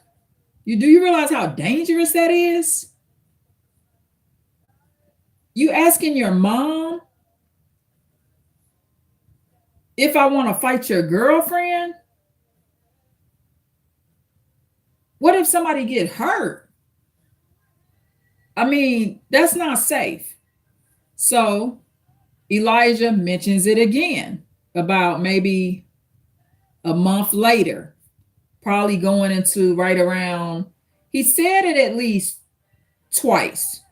Do you realize how dangerous that is? You asking your mom if I want to fight your girlfriend? What if somebody get hurt? I mean, that's not safe. So Elijah mentions it again about maybe a month later. Probably going into right around, he said it at least twice.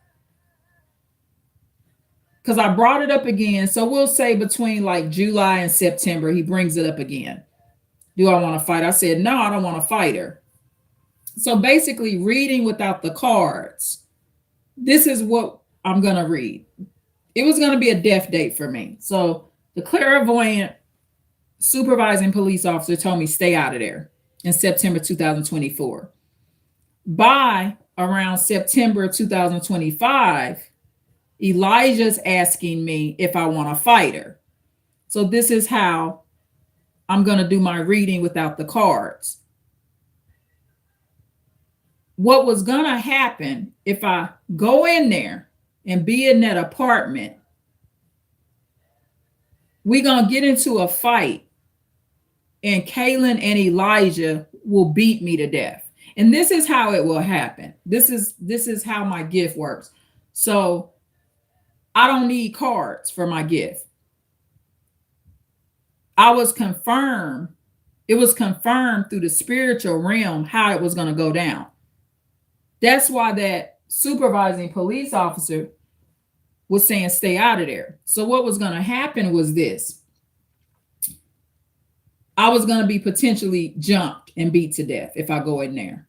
Because I brought it up again. So we'll say between like July and September, he brings it up again. Do I want to fight? I said, no, I don't want to fight her. So basically, reading without the cards, this is what I'm going to read. It was going to be a death date for me. So the clairvoyant supervising police officer told me, stay out of there. in September 2024. By around September 2025, Elijah's asking me if I want to fight her. So this is how I'm going to do my reading without the cards. What was going to happen if I go in there and be in that apartment, we're going to get into a fight and Kaylin and Elijah will beat me to death. And this is how it will happen. This is how my gift works. So I don't need cards for my gift. It was confirmed through the spiritual realm how it was going to go down. That's why that supervising police officer was saying, stay out of there. So what was going to happen was this. I was going to be potentially jumped and beat to death if I go in there.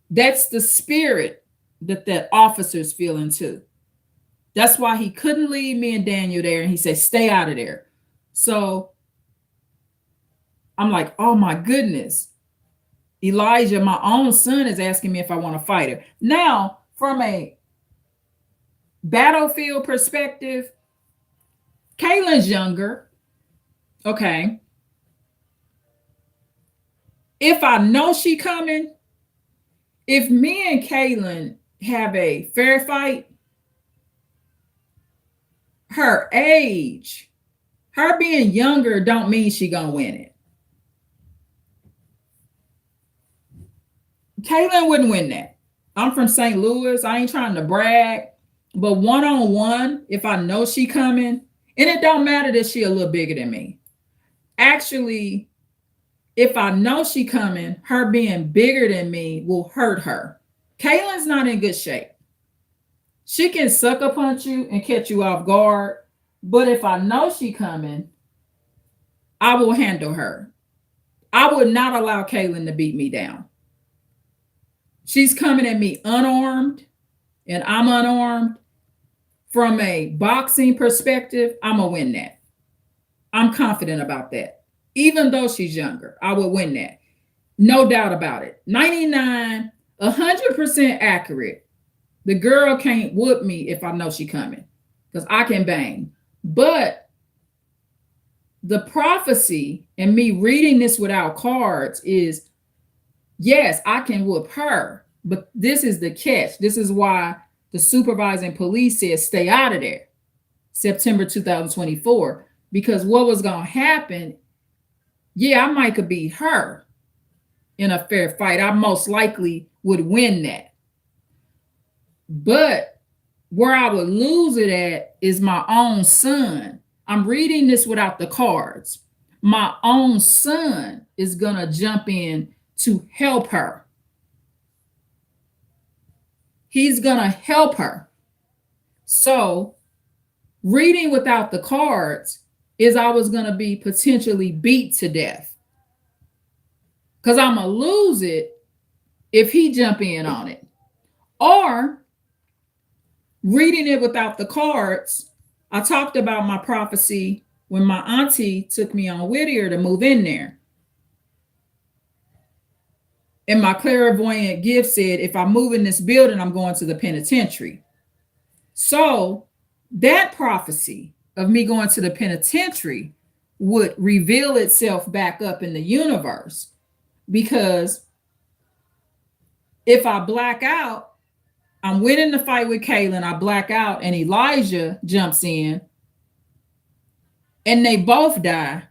That's the spirit that officer's feeling too. That's why he couldn't leave me and Daniel there. And he said, stay out of there. So I'm like, oh my goodness. Elijah, my own son, is asking me if I want to fight her. Now, from a battlefield perspective, Kaylin's younger. Okay. If I know she coming, if me and Kaylin have a fair fight, her age, her being younger don't mean she gonna win it. Kaylin wouldn't win that. I'm from St. Louis. I ain't trying to brag, but one-on-one, if I know she coming, and it don't matter that she a little bigger than me. Actually, if I know she coming, her being bigger than me will hurt her. Kaylin's not in good shape. She can sucker punch you and catch you off guard, but if I know she coming, I will handle her. I would not allow Kaylin to beat me down. She's coming at me unarmed, and I'm unarmed. From a boxing perspective, I'm going to win that. I'm confident about that. Even though she's younger, I would win that. No doubt about it. 99, 100% accurate. The girl can't whoop me if I know she coming because I can bang. But the prophecy and me reading this without cards is, yes, I can whoop her, but this is the catch. This is why the supervising police said, stay out of there, September 2024, because what was going to happen, yeah, I might could beat her in a fair fight. I most likely would win that. But where I would lose it at is my own son. I'm reading this without the cards. My own son is going to jump in to help her. He's going to help her. So reading without the cards is I was going to be potentially beat to death. Because I'm going to lose it if he jump in on it. Or reading it without the cards, I talked about my prophecy when my auntie took me on Whittier to move in there. And my clairvoyant gift said, if I move in this building, I'm going to the penitentiary. So that prophecy of me going to the penitentiary would reveal itself back up in the universe. Because if I black out, I'm winning the fight with Kaylin, I black out, and Elijah jumps in, and they both die.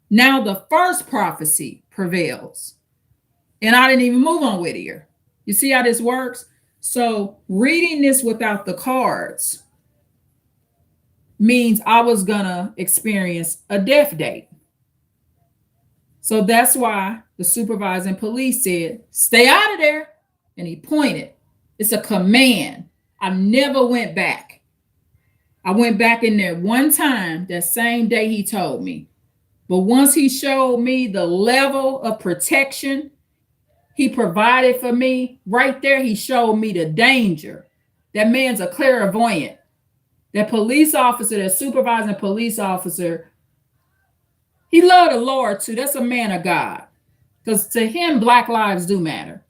Now the first prophecy prevails. And I didn't even move on Whittier. You see how this works? So reading this without the cards means I was going to experience a death date. So that's why the supervising police said, stay out of there. And he pointed. It's a command. I never went back. I went back in there one time that same day he told me. But once he showed me the level of protection he provided for me, right there, he showed me the danger. That man's a clairvoyant. That police officer, that supervising police officer, he loved the Lord too. That's a man of God. because to him, Black lives do matter.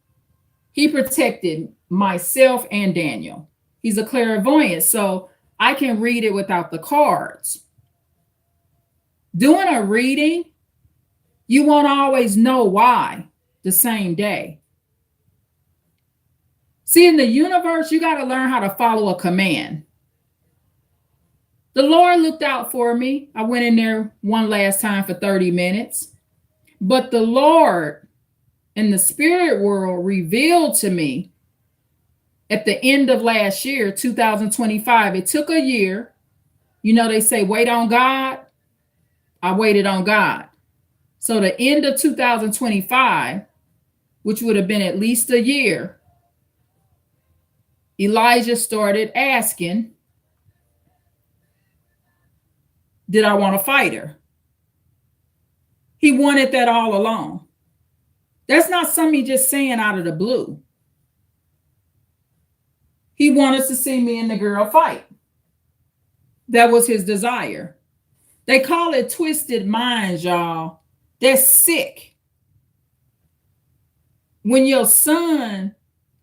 He protected myself and Daniel. He's a clairvoyant, so I can read it without the cards. Doing a reading, you won't always know why the same day. See, in the universe, you got to learn how to follow a command. The Lord looked out for me. I went in there one last time for 30 minutes. But the Lord in the spirit world revealed to me at the end of last year, 2025. It took a year. You know, they say, wait on God. I waited on God. So the end of 2025, which would have been at least a year, Elijah started asking, did I want to fight her? He wanted that all along. That's not something just saying out of the blue. He wanted to see me and the girl fight. That was his desire. They call it twisted minds, y'all. They're sick. When your son,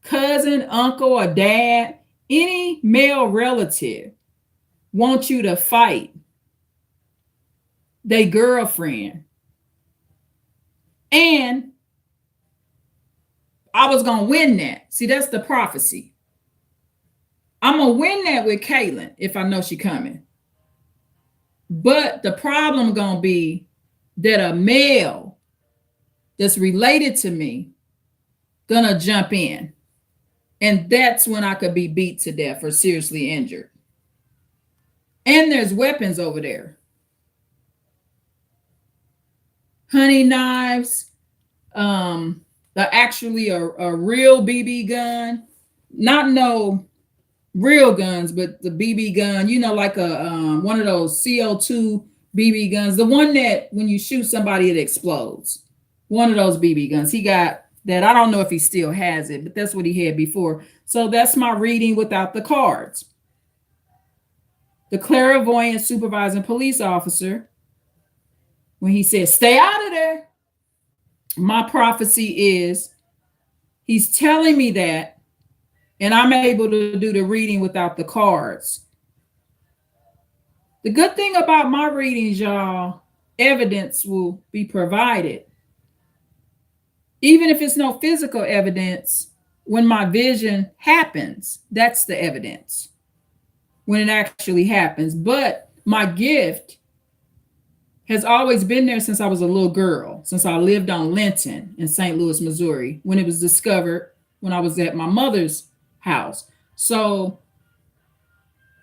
cousin, uncle, or dad, any male relative wants you to fight their girlfriend, and I was going to win that. See, that's the prophecy. I'm going to win that with Kaylin if I know she coming. But the problem going to be that a male that's related to me going to jump in. And that's when I could be beat to death or seriously injured. And there's weapons over there. Honey knives, actually a real BB gun, not no real guns, but the BB gun, you know, like a one of those CO2 BB guns, the one that when you shoot somebody, it explodes. One of those BB guns. He got that. I don't know if he still has it, but that's what he had before. So that's my reading without the cards. The clairvoyant supervising police officer, when he said, stay out of there, my prophecy is he's telling me that, and I'm able to do the reading without the cards. The good thing about my readings, y'all, evidence will be provided. Even if it's no physical evidence, when my vision happens, that's the evidence. When it actually happens. But my gift has always been there since I was a little girl, since I lived on Linton in St. Louis, Missouri, when it was discovered when I was at my mother's house. So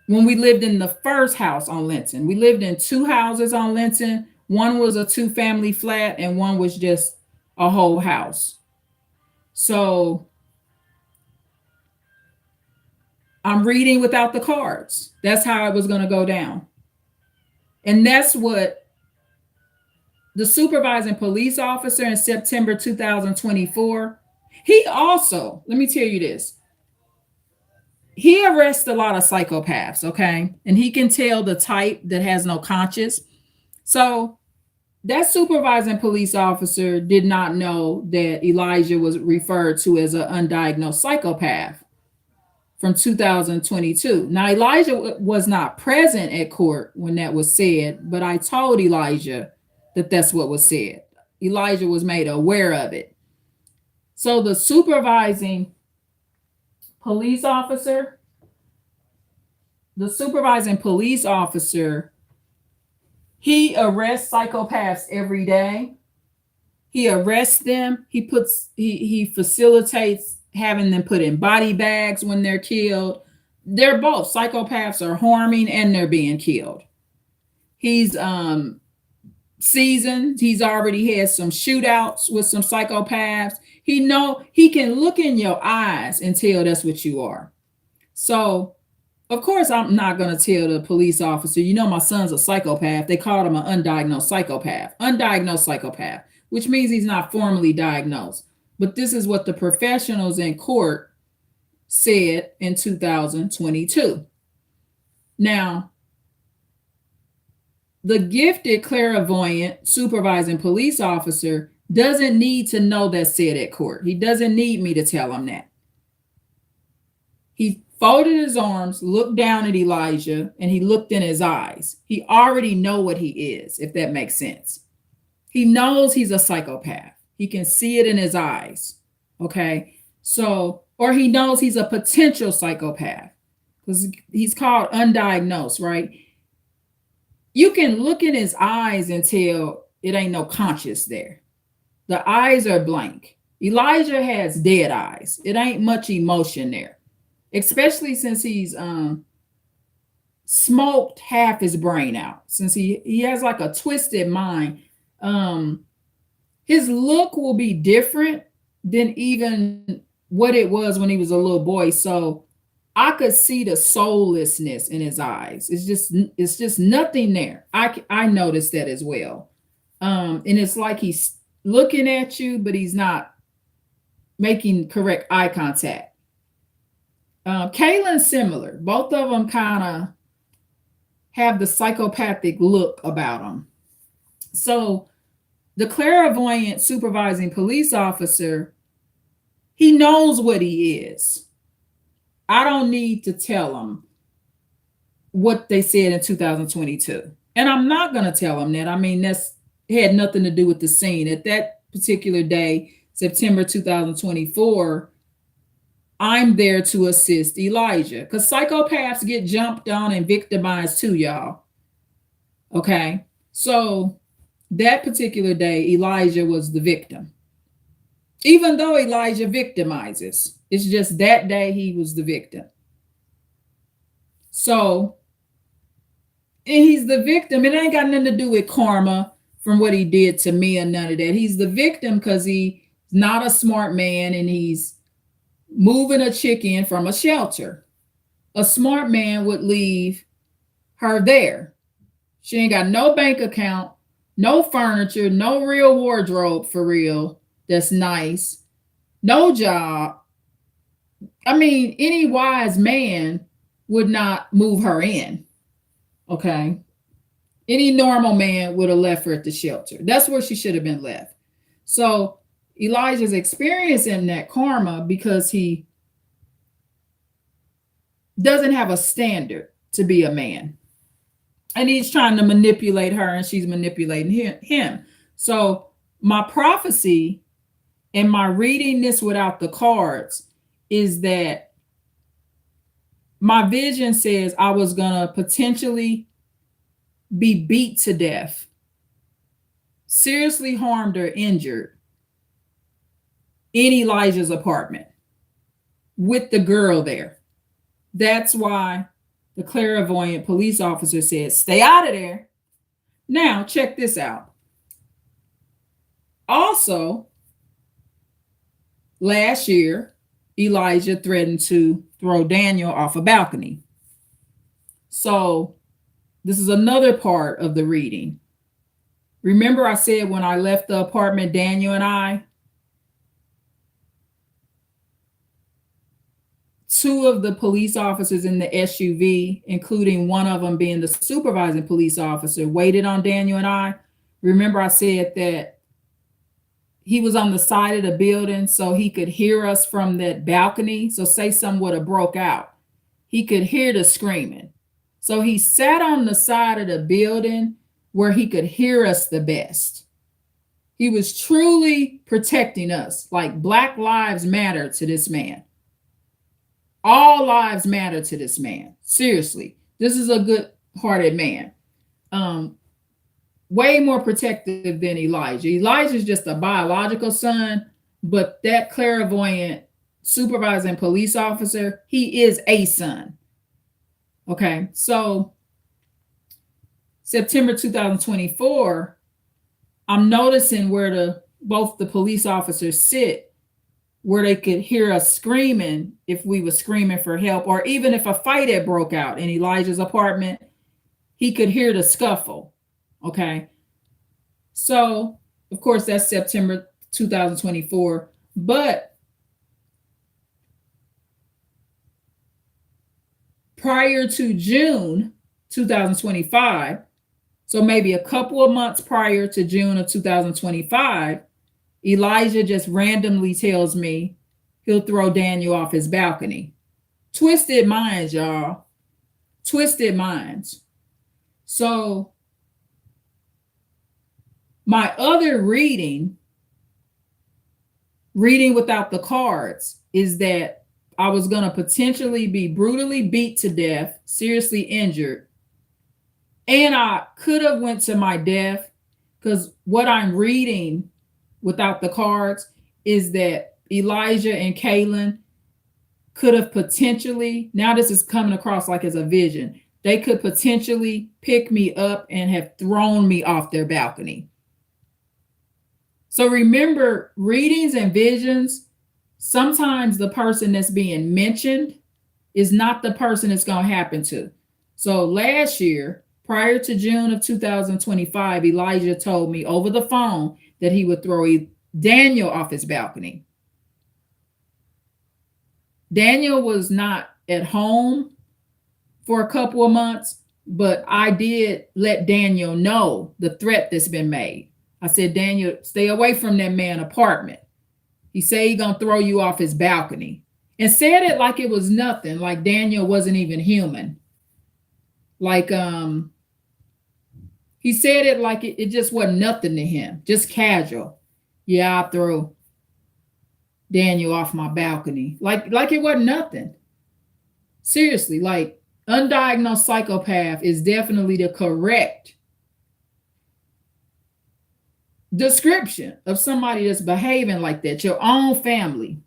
when we lived in the first house on Linton, we lived in two houses on Linton. One was a 2-family flat and one was just a whole house. So I'm reading without the cards. That's how it was going to go down. And that's what the supervising police officer in September 2024, he also, let me tell you this, he arrests a lot of psychopaths, okay? And he can tell the type that has no conscience. So that supervising police officer did not know that Elijah was referred to as an undiagnosed psychopath from 2022. Now, Elijah was not present at court when that was said, but I told Elijah that that's what was said. Elijah was made aware of it. So the supervising police officer, he arrests psychopaths every day. He arrests them. He facilitates having them put in body bags when they're killed. They're both. Psychopaths are harming and they're being killed. He's seasoned. He's already had some shootouts with some psychopaths. He can look in your eyes and tell that's what you are. So, of course, I'm not going to tell the police officer, you know, my son's a psychopath. They called him an undiagnosed psychopath, which means he's not formally diagnosed. But this is what the professionals in court said in 2022. Now, the gifted clairvoyant supervising police officer doesn't need to know that said at court. He doesn't need me to tell him that. He folded his arms, looked down at Elijah, and he looked in his eyes. He already know what he is, if that makes sense. He knows he's a psychopath. He can see it in his eyes. Okay. So, or he knows he's a potential psychopath because he's called undiagnosed, right? You can look in his eyes and tell it ain't no conscience there. The eyes are blank. Elijah has dead eyes. It ain't much emotion there, especially since he's smoked half his brain out. Since he has like a twisted mind, his look will be different than even what it was when he was a little boy. So I could see the soullessness in his eyes. It's just nothing there. I noticed that as well. And it's like he's looking at you, but he's not making correct eye contact. Kaylin's similar. Both of them kind of have the psychopathic look about them. So the clairvoyant supervising police officer, he knows what he is. I don't need to tell him what they said in 2022. And I'm not going to tell him that. I mean, that's had nothing to do with the scene. At that particular day, September 2024, I'm there to assist Elijah because psychopaths get jumped on and victimized too, y'all. Okay. So that particular day, Elijah was the victim. Even though Elijah victimizes, it's just that day he was the victim. So, and he's the victim. It ain't got nothing to do with karma from what he did to me or none of that. He's the victim because he's not a smart man and he's moving a chick in from a shelter. A smart man would leave her there. She ain't got no bank account, no furniture, no real wardrobe for real. That's nice. No job. I mean, any wise man would not move her in. Okay. Any normal man would have left her at the shelter. That's where she should have been left. So Elijah's experiencing that karma because he doesn't have a standard to be a man. And he's trying to manipulate her and she's manipulating him. So my prophecy and my reading this without the cards is that my vision says I was going to potentially be beat to death, seriously harmed or injured in Elijah's apartment with the girl there. That's why the clairvoyant police officer said, stay out of there. Now, check this out. Also, last year, Elijah threatened to throw Daniel off a balcony. So this is another part of the reading. Remember I said when I left the apartment, Daniel and I, two of the police officers in the SUV, including one of them being the supervising police officer, waited on Daniel and I. Remember I said that he was on the side of the building so he could hear us from that balcony. So say something would have broke out. He could hear the screaming. So he sat on the side of the building where he could hear us the best. He was truly protecting us. Like Black lives matter to this man. All lives matter to this man. Seriously, this is a good-hearted man. Way more protective than Elijah. Elijah's just a biological son, but that clairvoyant supervising police officer, he is a son. Okay, so September 2024, I'm noticing where both the police officers sit, where they could hear us screaming if we were screaming for help, or even if a fight had broke out in Elijah's apartment, he could hear the scuffle. Okay. So, of course, that's September 2024. But prior to June 2025, so maybe a couple of months prior to June of 2025, Elijah just randomly tells me he'll throw Daniel off his balcony. Twisted minds, y'all. Twisted minds. So, my other reading without the cards, is that I was going to potentially be brutally beat to death, seriously injured, and I could have went to my death, because what I'm reading without the cards is that Elijah and Kaylin could have potentially, now this is coming across like as a vision, they could potentially pick me up and have thrown me off their balcony. So remember, readings and visions, sometimes the person that's being mentioned is not the person it's going to happen to. So last year, prior to June of 2025, Elijah told me over the phone that he would throw Daniel off his balcony. Daniel was not at home for a couple of months, but I did let Daniel know the threat that's been made. I said, Daniel, stay away from that man's apartment. He said he's going to throw you off his balcony. And said it like it was nothing, like Daniel wasn't even human. Like, he said it like it just wasn't nothing to him, just casual. Yeah, I'll throw Daniel off my balcony. Like it wasn't nothing. Seriously, like undiagnosed psychopath is definitely the correct description of somebody that's behaving like that, your own family.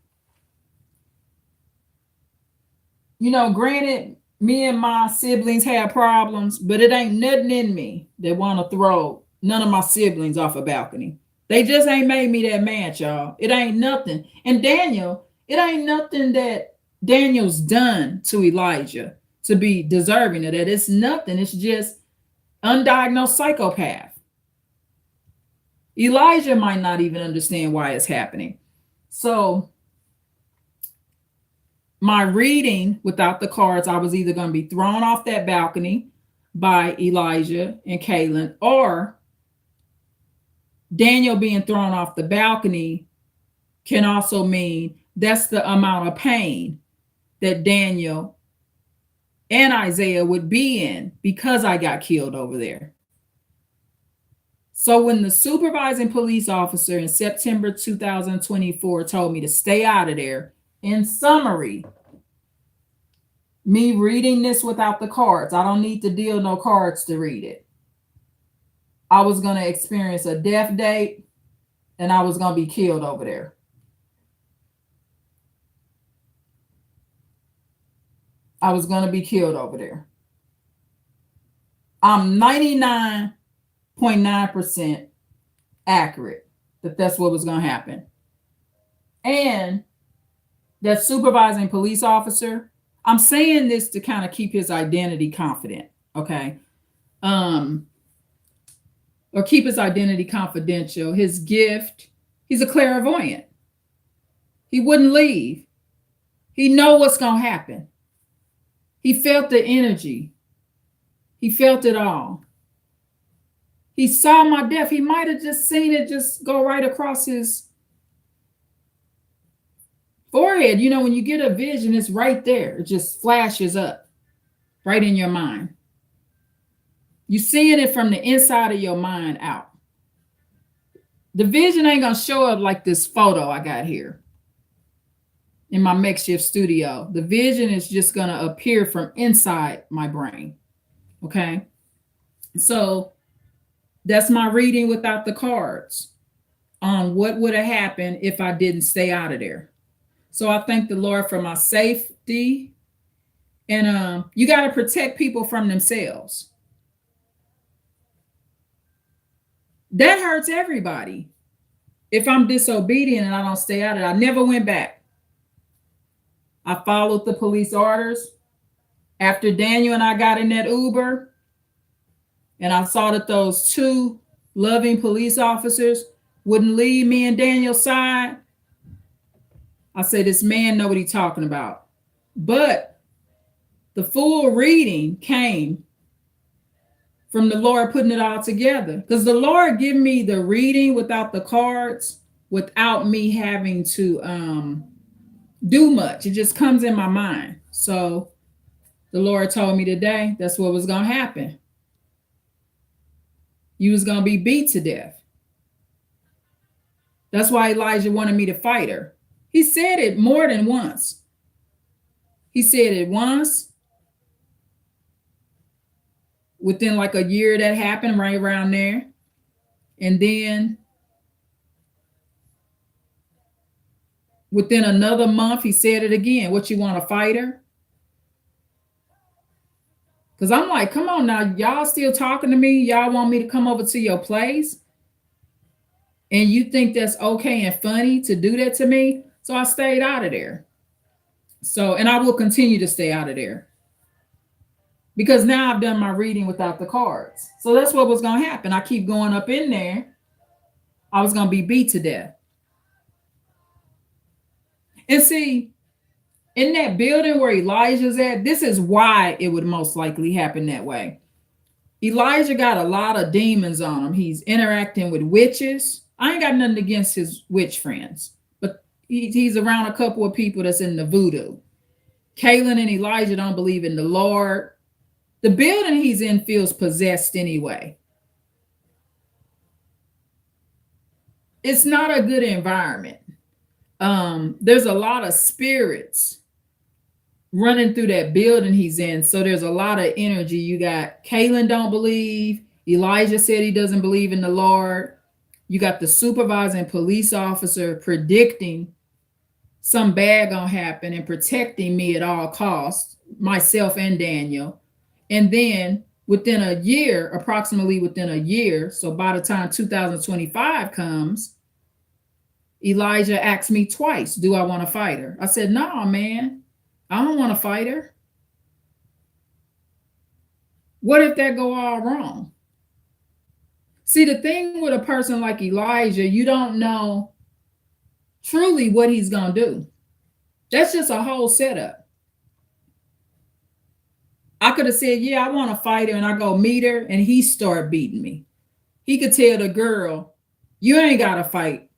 You know, granted, me and my siblings have problems, but it ain't nothing in me that want to throw none of my siblings off a balcony. They just ain't made me that man, y'all. It ain't nothing. And Daniel, it ain't nothing that Daniel's done to Elijah to be deserving of that. It's nothing. It's just undiagnosed psychopath. Elijah might not even understand why it's happening. So my reading without the cards, I was either going to be thrown off that balcony by Elijah and Kaylin, or Daniel being thrown off the balcony can also mean that's the amount of pain that Daniel and Isaiah would be in because I got killed over there. So when the supervising police officer in September 2024 told me to stay out of there, in summary, me reading this without the cards, I don't need to deal no cards to read it. I was going to experience a death date and I was going to be killed over there. I was going to be killed over there. I'm 99.9% accurate that that's what was going to happen. And that supervising police officer, I'm saying this to kind of keep his identity confident, okay? Or keep his identity confidential. His gift, he's a clairvoyant. He wouldn't leave. He know what's going to happen. He felt the energy. He felt it all. He saw my death. He might have just seen it just go right across his forehead. You know, when you get a vision, it's right there. It just flashes up right in your mind. You're seeing it from the inside of your mind out. The vision ain't going to show up like this photo I got here in my makeshift studio. The vision is just going to appear from inside my brain. Okay? So that's my reading without the cards on what would have happened if I didn't stay out of there. So I thank the Lord for my safety. And you got to protect people from themselves. That hurts everybody. If I'm disobedient and I don't stay out of it, I never went back. I followed the police orders. After Daniel and I got in that Uber, and I saw that those two loving police officers wouldn't leave me and Daniel's side, I said, this man know what he's talking about. But the full reading came from the Lord putting it all together. Because the Lord gave me the reading without the cards without me having to do much. It just comes in my mind. So the Lord told me today that's what was going to happen. You was going to be beat to death. That's why Elijah wanted me to fight her. He said it more than once. He said it once within like a year that happened, right around there. And then within another month, he said it again. What, you want to fight her? Because I'm like, come on now, y'all still talking to me? Y'all want me to come over to your place? And you think that's okay and funny to do that to me? So I stayed out of there. So, and I will continue to stay out of there. Because now I've done my reading without the cards. So that's what was going to happen. I keep going up in there. I was going to be beat to death. And see, in that building where Elijah's at, this is why it would most likely happen that way. Elijah got a lot of demons on him. He's interacting with witches. I ain't got nothing against his witch friends, but he's around a couple of people that's in the voodoo. Kaylin and Elijah don't believe in the Lord. The building he's in feels possessed anyway. It's not a good environment. There's a lot of spirits running through that building he's in. So there's a lot of energy. You got Kaylin don't believe. Elijah said he doesn't believe in the Lord. You got the supervising police officer predicting some bad gonna happen and protecting me at all costs, myself and Daniel. And then within a year, approximately within a year, so by the time 2025 comes, Elijah asked me twice, do I want to fight her? I said, no, man, I don't want to fight her. What if that go all wrong? See, the thing with a person like Elijah, you don't know truly what he's going to do. That's just a whole setup. I could have said, yeah, I want to fight her, and I go meet her, and he start beating me. He could tell the girl, you ain't got to fight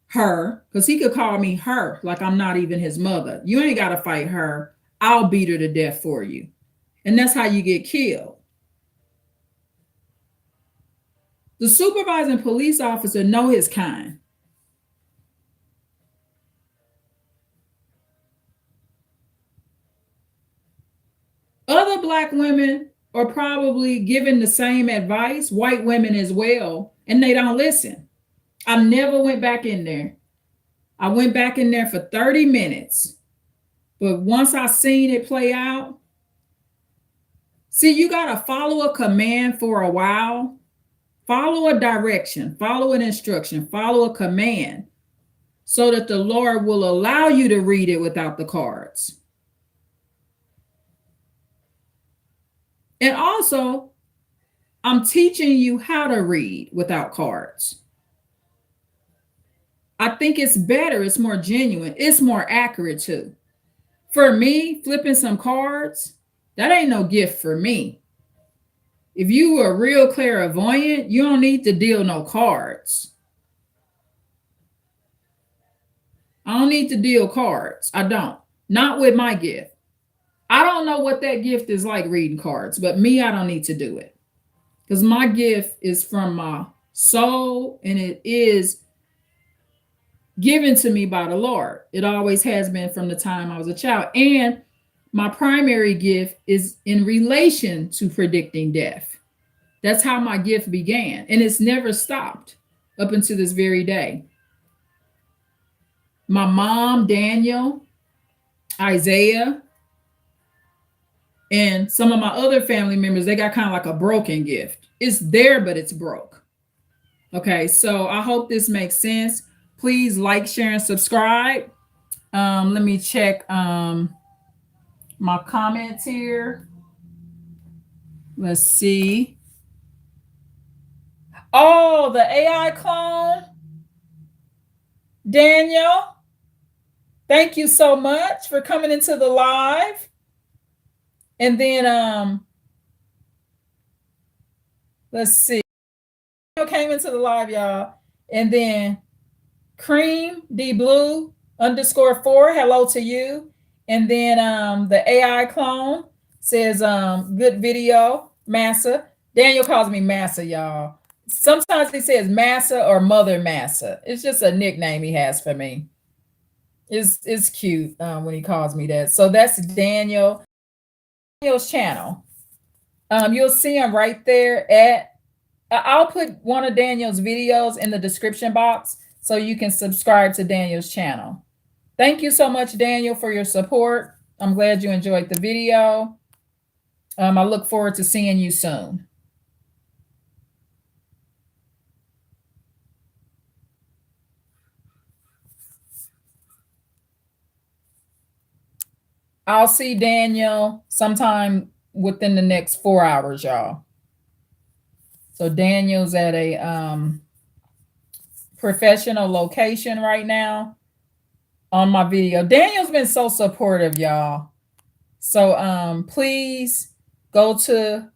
her, because he could call me her, like I'm not even his mother. You ain't got to fight her. I'll beat her to death for you. And that's how you get killed. The supervising police officer know his kind. Other Black women are probably given the same advice, white women as well, and they don't listen. I never went back in there. I went back in there for 30 minutes. But once I seen it play out, see, you got to follow a command for a while. Follow a direction, follow an instruction, follow a command so that the Lord will allow you to read it without the cards. And also, I'm teaching you how to read without cards. I think it's better, it's more genuine, it's more accurate too. For me, flipping some cards, that ain't no gift for me. If you were a real clairvoyant, you don't need to deal no cards. I don't need to deal cards. I don't. Not with my gift. I don't know what that gift is like, reading cards, but me, I don't need to do it. Because my gift is from my soul, and it is given to me by the Lord. It always has been from the time I was a child. And my primary gift is in relation to predicting death. That's how my gift began. And it's never stopped up until this very day. My mom, Daniel, Isaiah, and some of my other family members, they got kind of like a broken gift. It's there, but it's broke. Okay, so I hope this makes sense. Please like, share, and subscribe. Let me check my comments here. Let's see. Oh, the AI clone. Daniel, thank you so much for coming into the live. And then let's see. Came into the live, y'all. And then Cream D Blue _4. Hello to you. And then the AI clone says good video, Massa. Daniel calls me Massa, y'all. Sometimes he says Massa or Mother Massa. It's just a nickname he has for me. It's cute when he calls me that. So that's Daniel's channel. You'll see him right there at. I'll put one of Daniel's videos in the description box so you can subscribe to Daniel's channel. Thank you so much, Daniel, for your support. I'm glad you enjoyed the video. I look forward to seeing you soon. I'll see Daniel sometime within the next 4 hours, y'all. So Daniel's at a professional location right now on my video. Daniel's been so supportive, y'all. So please go to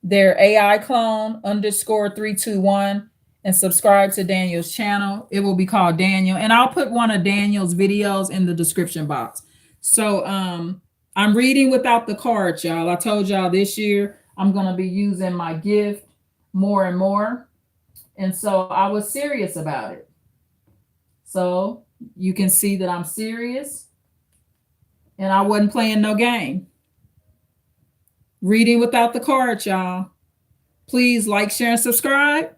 their AI clone _321 and subscribe to Daniel's channel. It will be called Daniel. And I'll put one of Daniel's videos in the description box. So I'm reading without the cards, y'all. I told y'all this year I'm going to be using my gift more and more. And so I was serious about it. So you can see that I'm serious and I wasn't playing no game. Reading without the cards, y'all. Please like, share, and subscribe.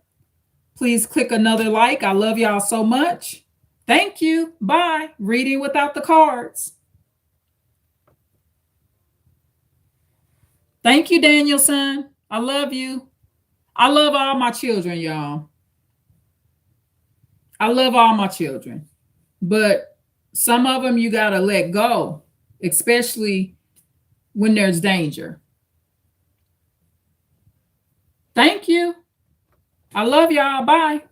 Please click another like. I love y'all so much. Thank you. Bye. Reading without the cards. Thank you, Danielson. I love you. I love all my children, y'all. I love all my children. But some of them you got to let go, especially when there's danger. Thank you. I love y'all. Bye.